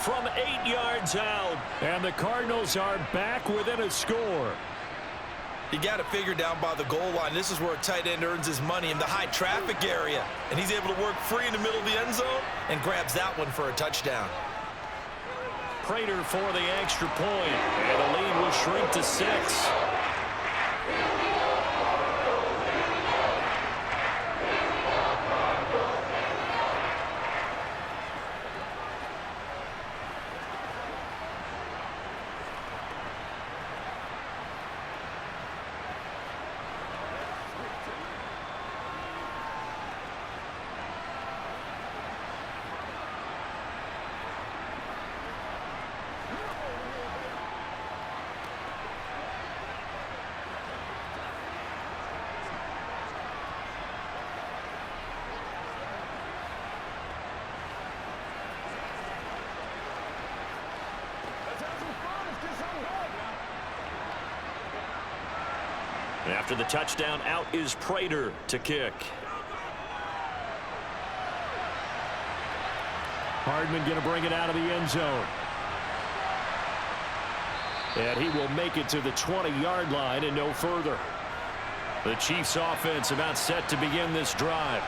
from 8 yards out. And the Cardinals are back within a score. You got to figure down by the goal line. This is where a tight end earns his money in the high traffic area. And he's able to work free in the middle of the end zone and grabs that one for a touchdown. Prater for the extra point. And the lead will shrink to 6. After the touchdown, out is Prater to kick. Hardman going to bring it out of the end zone. And he will make it to the 20-yard line and no further. The Chiefs offense about set to begin this drive.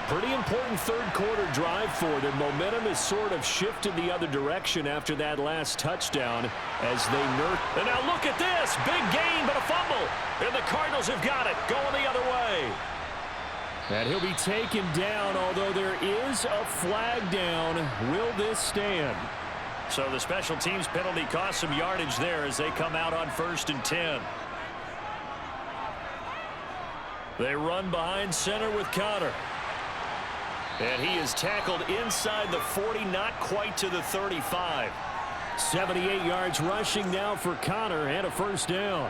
Pretty important third-quarter drive for them. Momentum has sort of shifted the other direction after that last touchdown as they And now look at this. Big gain, but a fumble. And the Cardinals have got it. Going the other way. And he'll be taken down, although there is a flag down. Will this stand? So the special teams penalty cost some yardage there as they come out on 1st and 10. They run behind center with Connor. And he is tackled inside the 40, not quite to the 35. 78 yards rushing now for Connor and a first down.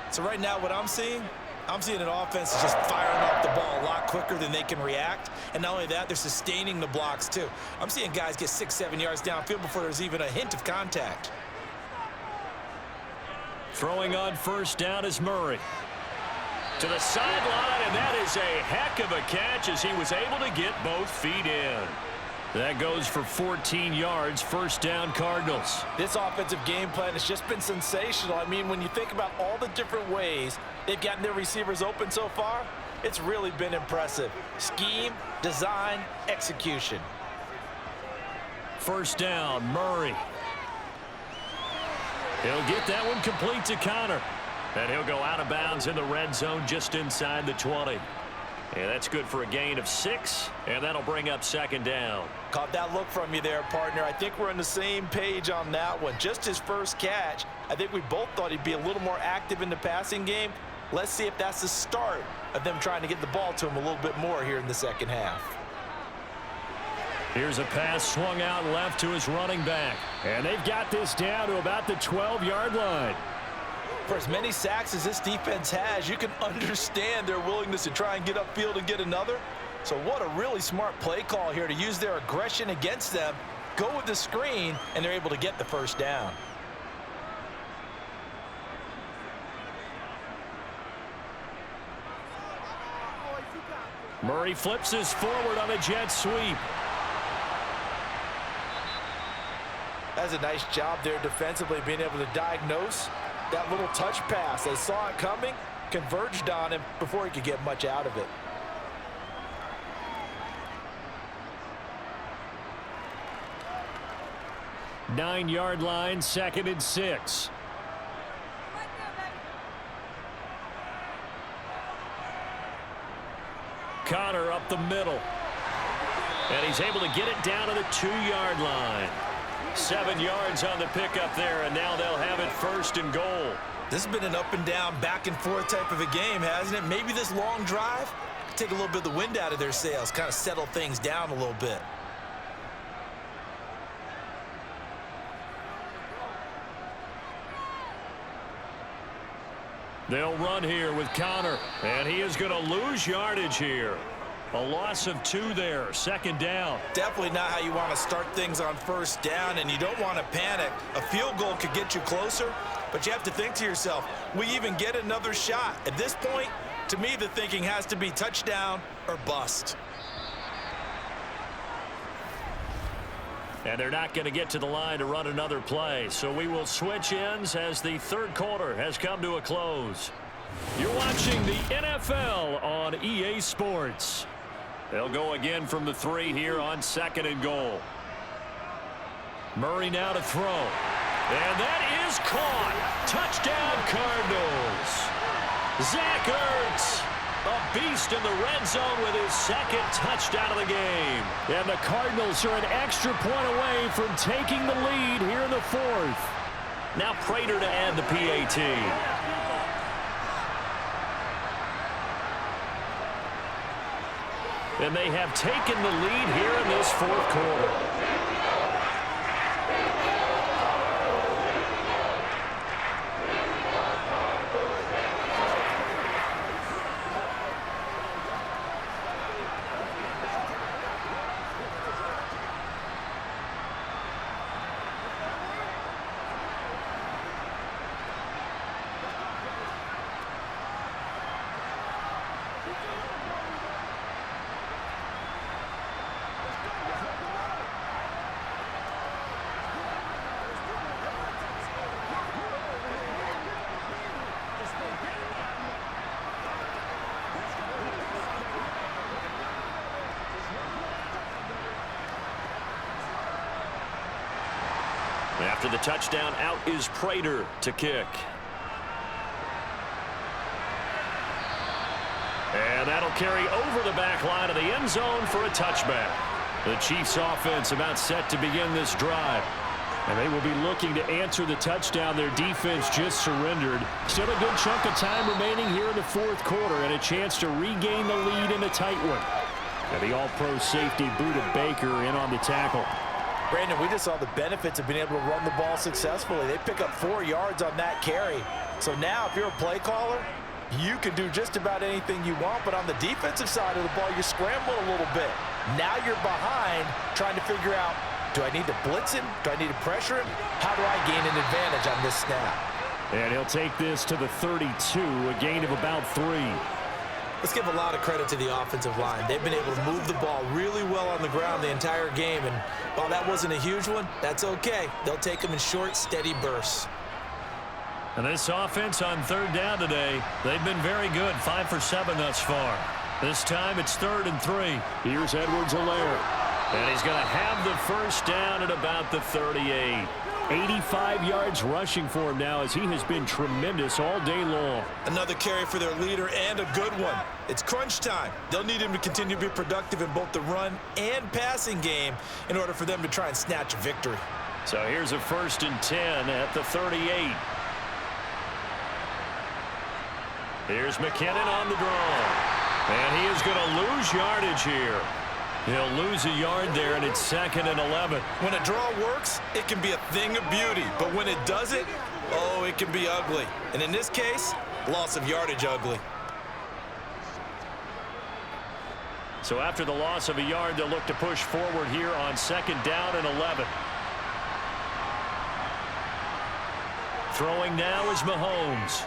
So right now what I'm seeing an offense that's just firing off the ball a lot quicker than they can react. And not only that, they're sustaining the blocks too. I'm seeing guys get 6-7 yards downfield before there's even a hint of contact. Throwing on first down is Murray. To the sideline, and that is a heck of a catch as he was able to get both feet in. That goes for 14 yards, first down Cardinals. This offensive game plan has just been sensational. I mean, when you think about all the different ways they've gotten their receivers open so far, it's really been impressive. Scheme, design, execution. First down, Murray. He'll get that one complete to Connor. And he'll go out of bounds in the red zone just inside the 20. And that's good for a gain of 6, and that'll bring up second down. Caught that look from you there, partner. I think we're on the same page on that one. Just his first catch, I think we both thought he'd be a little more active in the passing game. Let's see if that's the start of them trying to get the ball to him a little bit more here in the second half. Here's a pass swung out left to his running back. And they've got this down to about the 12-yard line. For as many sacks as this defense has, you can understand their willingness to try and get upfield and get another. So what a really smart play call here to use their aggression against them, go with the screen, and they're able to get the first down. Murray flips his forward on a jet sweep. That's a nice job there defensively, being able to diagnose that little touch pass. They saw it coming, converged on him before he could get much out of it. Nine-yard line, 2nd and 6. Connor up the middle. And he's able to get it down to the 2-yard line. 7 yards on the pickup there, and now they'll have it 1st and goal. This has been an up and down, back and forth type of a game, hasn't it? Maybe this long drive take a little bit of the wind out of their sails, kind of settle things down a little bit. They'll run here with Connor, and he is going to lose yardage here. A loss of 2 there, 2nd down. Definitely not how you want to start things on 1st down, and you don't want to panic. A field goal could get you closer, but you have to think to yourself, we even get another shot. At this point, to me, the thinking has to be touchdown or bust. And they're not going to get to the line to run another play, so we will switch ends as the 3rd quarter has come to a close. You're watching the NFL on EA Sports. They'll go again from the 3 here on 2nd and goal. Murray now to throw. And that is caught. Touchdown, Cardinals. Zach Ertz, a beast in the red zone with his 2nd touchdown of the game. And the Cardinals are an extra point away from taking the lead here in the 4th. Now Prater to add the PAT. And they have taken the lead here in this 4th quarter. After the touchdown, out is Prater to kick. And that'll carry over the back line of the end zone for a touchback. The Chiefs offense about set to begin this drive. And they will be looking to answer the touchdown their defense just surrendered. Still a good chunk of time remaining here in the fourth quarter and a chance to regain the lead in a tight one. And the all-pro safety Buda Baker in on the tackle. Brandon, we just saw the benefits of being able to run the ball successfully. They pick up 4 yards on that carry. So now if you're a play caller, you can do just about anything you want, but on the defensive side of the ball, you scramble a little bit. Now you're behind trying to figure out, do I need to blitz him? Do I need to pressure him? How do I gain an advantage on this snap? And he'll take this to the 32, a gain of about 3. Let's give a lot of credit to the offensive line. They've been able to move the ball really well on the ground the entire game, and while that wasn't a huge one, that's okay. They'll take them in short, steady bursts. And this offense on third down today, they've been very good, 5 for 7 thus far. This time it's 3rd and 3. Here's Edwards-Helaire. And he's going to have the first down at about the 38. 85 yards rushing for him now as he has been tremendous all day long. Another carry for their leader and a good one. It's crunch time. They'll need him to continue to be productive in both the run and passing game in order for them to try and snatch a victory. So here's a 1st and 10 at the 38. Here's McKinnon on the draw. And he is going to lose yardage here. He'll lose a yard there, and it's 2nd and 11. When a draw works, it can be a thing of beauty. But when it doesn't, oh, it can be ugly. And in this case, loss of yardage ugly. So after the loss of a yard, they'll look to push forward here on 2nd down and 11. Throwing now is Mahomes.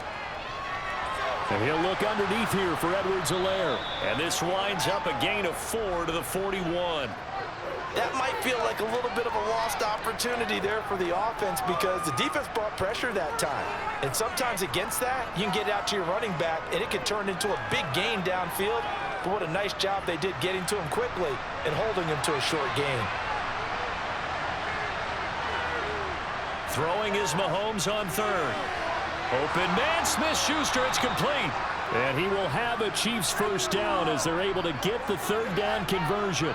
And he'll look underneath here for Edwards-Helaire. And this winds up a gain of 4 to the 41. That might feel like a little bit of a lost opportunity there for the offense because the defense brought pressure that time. And sometimes against that, you can get out to your running back, and it can turn into a big gain downfield. But what a nice job they did getting to him quickly and holding him to a short gain. Throwing is Mahomes on 3rd. Open man, Smith-Schuster, it's complete. And he will have a Chiefs first down as they're able to get the 3rd down conversion.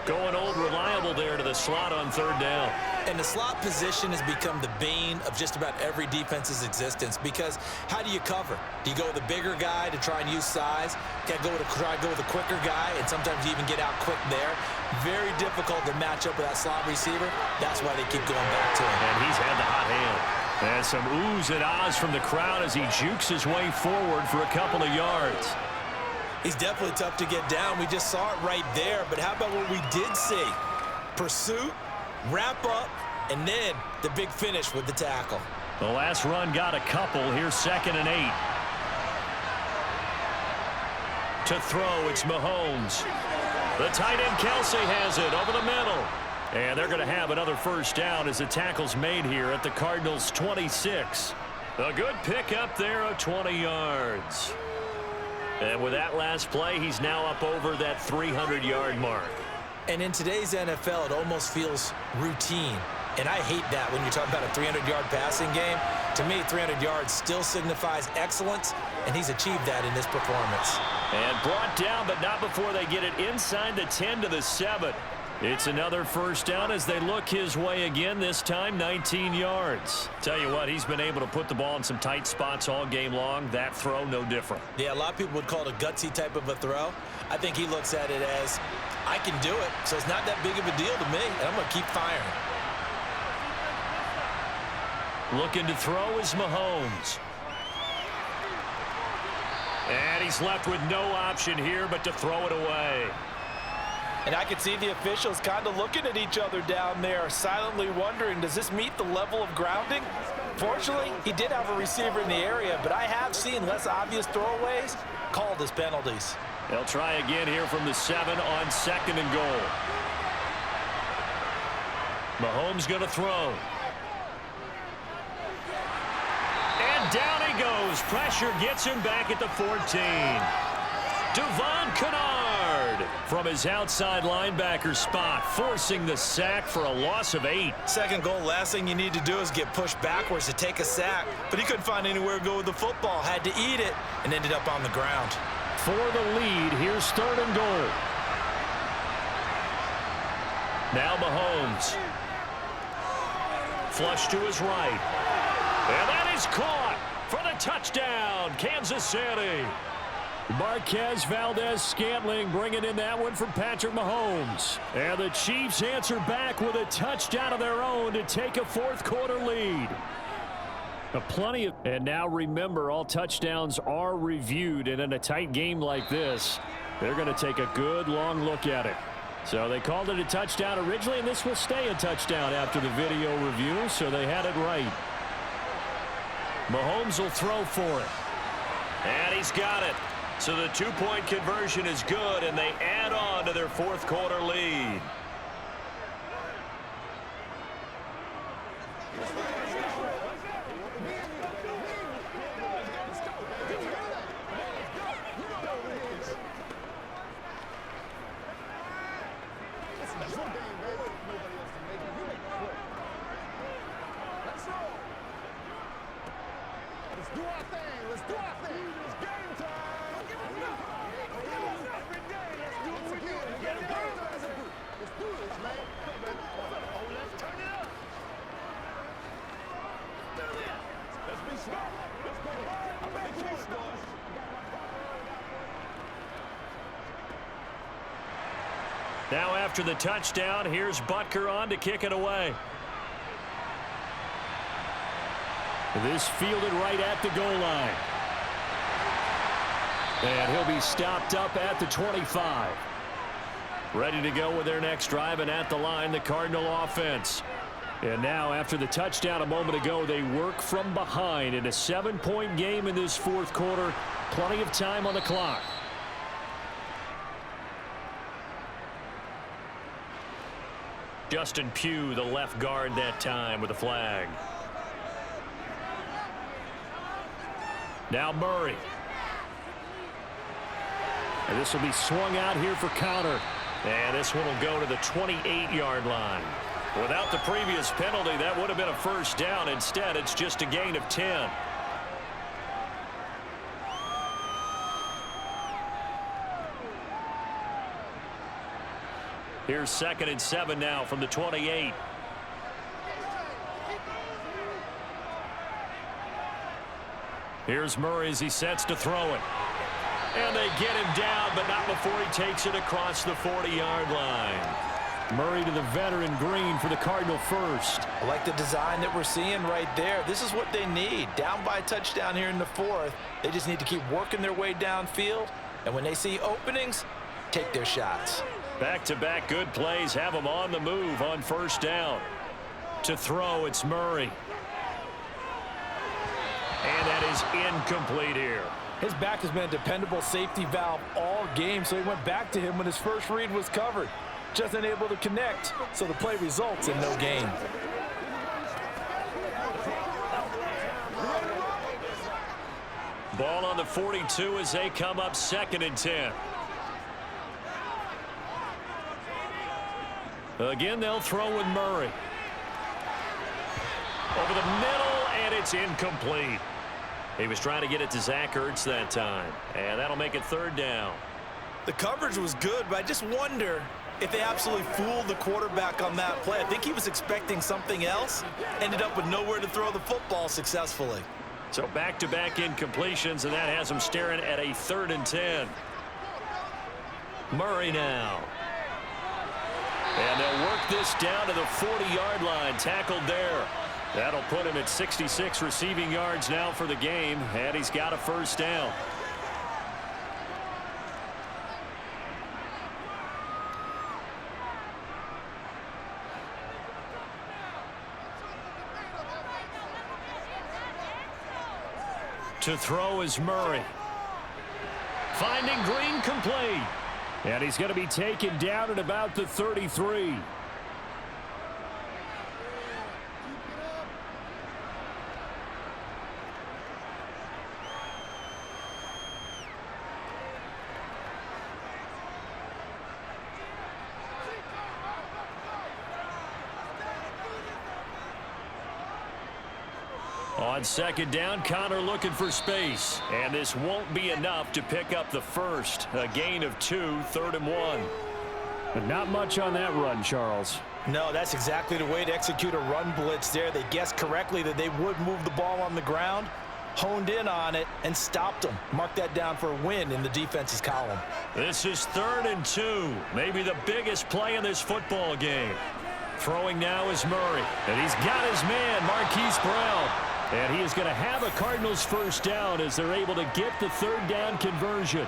Going old reliable there to the slot on 3rd down. And the slot position has become the bane of just about every defense's existence because how do you cover? Do you go with a bigger guy to try and use size? Try to go with a quicker guy, and sometimes you even get out quick there. Very difficult to match up with that slot receiver. That's why they keep going back to him. And he's had the hot hand. And some oohs and ahs from the crowd as he jukes his way forward for a couple of yards. He's definitely tough to get down. We just saw it right there. But how about what we did see? Pursuit, wrap up, and then the big finish with the tackle. The last run got a couple. Here's 2nd and 8. To throw, it's Mahomes. The tight end Kelsey has it over the middle. And they're going to have another first down as the tackle's made here at the Cardinals' 26. A good pickup there of 20 yards. And with that last play, he's now up over that 300-yard mark. And in today's NFL, it almost feels routine. And I hate that when you're talking about a 300-yard passing game. To me, 300 yards still signifies excellence, and he's achieved that in this performance. And brought down, but not before they get it inside the 10 to the 7. It's another first down as they look his way again, this time 19 yards. Tell you what, he's been able to put the ball in some tight spots all game long. That throw, no different. Yeah, a lot of people would call it a gutsy type of a throw. I think he looks at it as, I can do it, so it's not that big of a deal to me, and I'm going to keep firing. Looking to throw is Mahomes. And he's left with no option here but to throw it away. And I can see the officials kind of looking at each other down there, silently wondering, does this meet the level of grounding? Fortunately, he did have a receiver in the area, but I have seen less obvious throwaways called as penalties. They'll try again here from the 7 on 2nd and goal. Mahomes going to throw. And down he goes. Pressure gets him back at the 14. Devon Kennard. yard from his outside linebacker spot, forcing the sack for a loss of 8. Second goal, last thing you need to do is get pushed backwards to take a sack. But he couldn't find anywhere to go with the football, had to eat it, and ended up on the ground. For the lead, here's 3rd and goal. Now Mahomes. Flush to his right. And that is caught for the touchdown, Kansas City. Marquez Valdez-Scantling bringing in that one for Patrick Mahomes. And the Chiefs answer back with a touchdown of their own to take a 4th quarter lead. And now remember, all touchdowns are reviewed, and in a tight game like this, they're going to take a good long look at it. So they called it a touchdown originally, and this will stay a touchdown after the video review, so they had it right. Mahomes will throw for it. And he's got it. So the 2-point conversion is good, and they add on to their 4th quarter lead. Now after the touchdown, here's Butker on to kick it away. This fielded right at the goal line. And he'll be stopped up at the 25. Ready to go with their next drive, and at the line, the Cardinal offense. And now after the touchdown a moment ago, they work from behind in a 7-point game in this 4th quarter. Plenty of time on the clock. Justin Pugh, the left guard that time with a flag. Now Murray. And this will be swung out here for counter. And this one will go to the 28-yard line. Without the previous penalty, that would have been a 1st down. Instead, it's just a gain of 10. Here's 2nd and 7 now from the 28. Here's Murray as he sets to throw it. And they get him down, but not before he takes it across the 40-yard line. Murray to the veteran Green for the Cardinal first. I like the design that we're seeing right there. This is what they need. Down by a touchdown here in the 4th. They just need to keep working their way downfield. And when they see openings, take their shots. Back-to-back good plays have them on the move on 1st down. To throw, it's Murray. And that is incomplete here. His back has been a dependable safety valve all game, so he went back to him when his first read was covered. Just unable to connect, so the play results in no gain. Ball on the 42 as they come up 2nd and 10. Again, they'll throw with Murray. Over the middle, and it's incomplete. He was trying to get it to Zach Ertz that time, and that'll make it 3rd down. The coverage was good, but I just wonder if they absolutely fooled the quarterback on that play. I think he was expecting something else, ended up with nowhere to throw the football successfully. So back-to-back incompletions, and that has them staring at a 3rd and 10. Murray now. And they'll work this down to the 40-yard line, tackled there. That'll put him at 66 receiving yards now for the game, and he's got a 1st down. To throw is Murray. Finding Green complete. And he's going to be taken down at about the 33. On second down, Connor looking for space. And this won't be enough to pick up the first. A gain of 2, 3rd and 1. But not much on that run, Charles. No, that's exactly the way to execute a run blitz there. They guessed correctly that they would move the ball on the ground, honed in on it, and stopped them. Mark that down for a win in the defense's column. This is 3rd and 2. Maybe the biggest play in this football game. Throwing now is Murray. And he's got his man, Marquise Brown. And he is going to have a Cardinals first down as they're able to get the 3rd down conversion.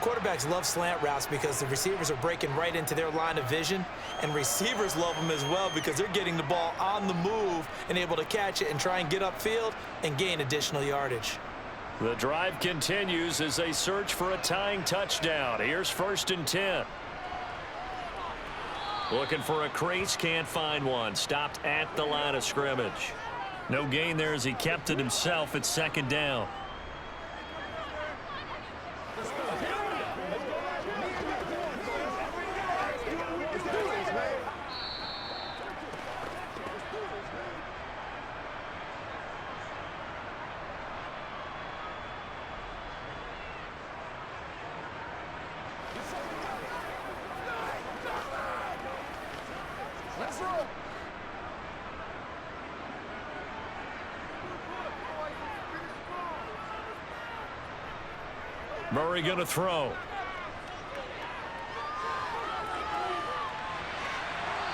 Quarterbacks love slant routes because the receivers are breaking right into their line of vision, and receivers love them as well because they're getting the ball on the move and able to catch it and try and get upfield and gain additional yardage. The drive continues as they search for a tying touchdown. Here's 1st and 10. Looking for a crease, can't find one. Stopped at the line of scrimmage. No gain there as he kept it himself at 2nd down. Murray going to throw.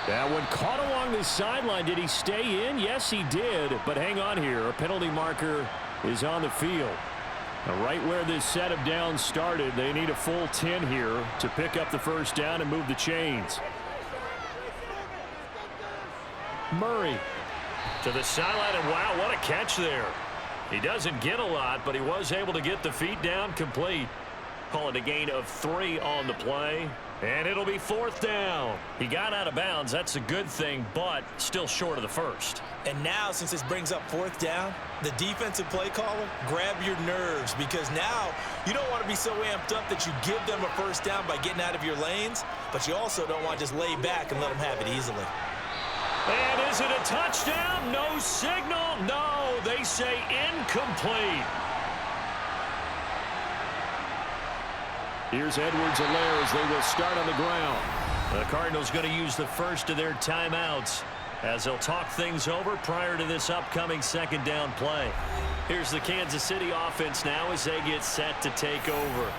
That one caught along the sideline. Did he stay in? Yes, he did. But hang on here. A penalty marker is on the field. Now, right where this set of downs started, they need a full 10 here to pick up the first down and move the chains. Murray to the sideline, and wow, what a catch there. He doesn't get a lot, but he was able to get the feet down complete. Call it a gain of 3 on the play. And it'll be 4th down. He got out of bounds. That's a good thing, but still short of the first. And now, since this brings up 4th down, the defensive play caller, grab your nerves, because now you don't want to be so amped up that you give them a first down by getting out of your lanes, but you also don't want to just lay back and let them have it easily. And is it a touchdown? No signal. No, they say incomplete. Here's Edwards-Helaire as they will start on the ground. The Cardinals going to use the first of their timeouts as they'll talk things over prior to this upcoming 2nd down play. Here's the Kansas City offense now as they get set to take over.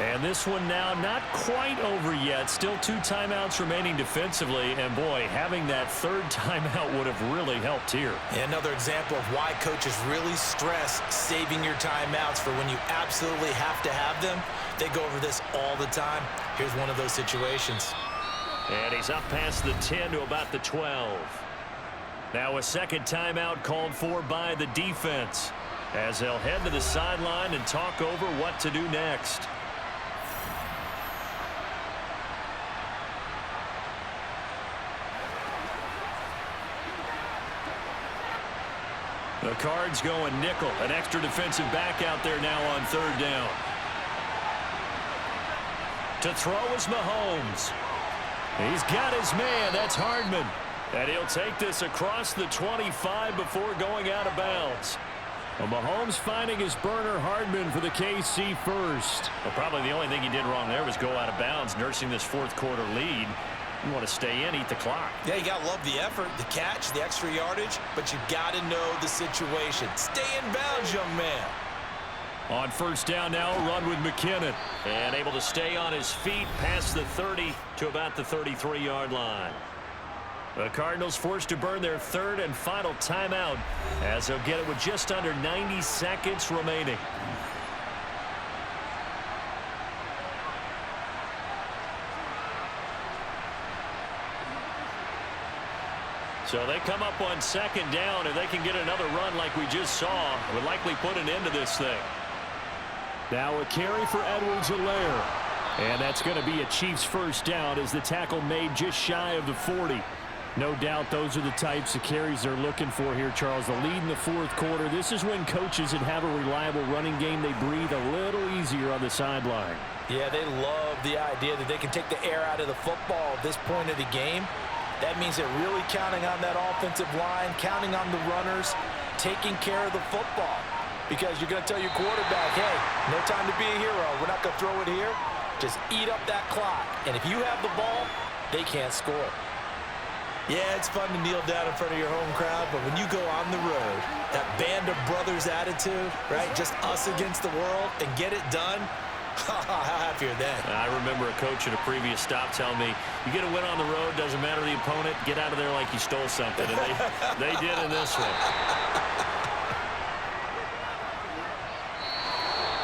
And this one now not quite over yet. Still 2 timeouts remaining defensively. And, boy, having that 3rd timeout would have really helped here. And another example of why coaches really stress saving your timeouts for when you absolutely have to have them. They go over this all the time. Here's one of those situations. And he's up past the 10 to about the 12. Now a 2nd timeout called for by the defense as they'll head to the sideline and talk over what to do next. The Cards going nickel. An extra defensive back out there now on 3rd down. To throw is Mahomes. He's got his man. That's Hardman. And he'll take this across the 25 before going out of bounds. Well, Mahomes finding his burner, Hardman, for the KC first. Well, probably the only thing he did wrong there was go out of bounds, nursing this 4th quarter lead. You want to stay in, eat the clock. Yeah, you got to love the effort, the catch, the extra yardage, but you got to know the situation. Stay in bounds, young man. On 1st down now, a run with McKinnon. And able to stay on his feet past the 30 to about the 33-yard line. The Cardinals forced to burn their 3rd and final timeout as they'll get it with just under 90 seconds remaining. So they come up on 2nd down. If they can get another run like we just saw, it would likely put an end to this thing. Now a carry for Edwards-Helaire. And that's going to be a Chiefs first down as the tackle made just shy of the 40. No doubt those are the types of carries they're looking for here, Charles. The lead in the 4th quarter. This is when coaches that have a reliable running game, they breathe a little easier on the sideline. Yeah, they love the idea that they can take the air out of the football at this point of the game. That means they're really counting on that offensive line, counting on the runners, taking care of the football. Because you're going to tell your quarterback, hey, no time to be a hero. We're not going to throw it here. Just eat up that clock. And if you have the ball, they can't score. Yeah, it's fun to kneel down in front of your home crowd, but when you go on the road, that band of brothers attitude, right, just us against the world, and get it done, how happy are they? I remember a coach at a previous stop telling me, you get a win on the road, doesn't matter the opponent, get out of there like you stole something. And they did in this one.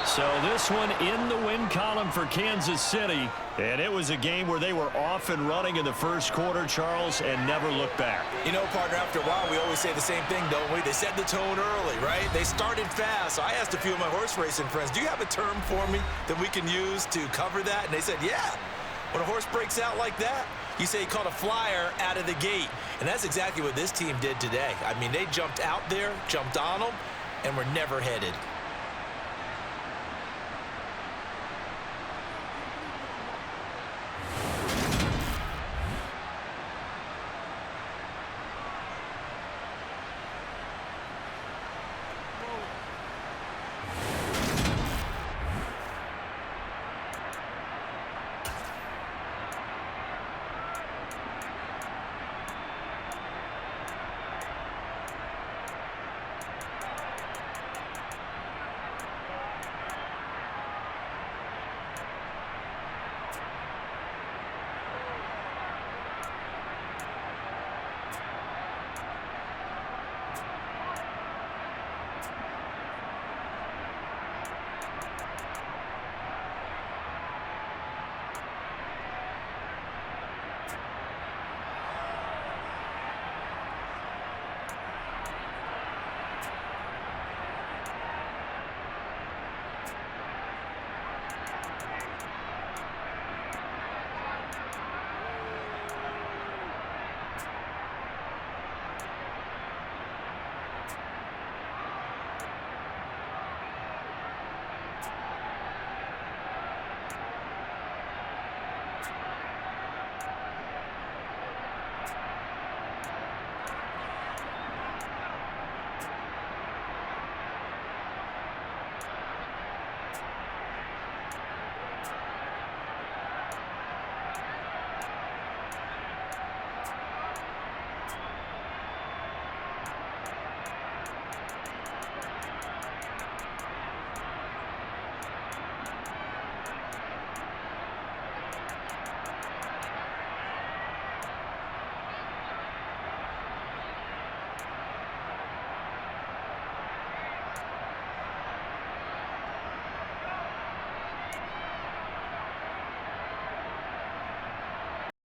So this one in the win column for Kansas City. And it was a game where they were off and running in the first quarter, Charles, and never looked back. You know, partner, after a while, we always say the same thing, don't we? They set the tone early, right? They started fast. So I asked a few of my horse racing friends, do you have a term for me that we can use to cover that? And they said, yeah. When a horse breaks out like that, you say he caught a flyer out of the gate. And that's exactly what this team did today. I mean, they jumped out there, jumped on them, and were never headed.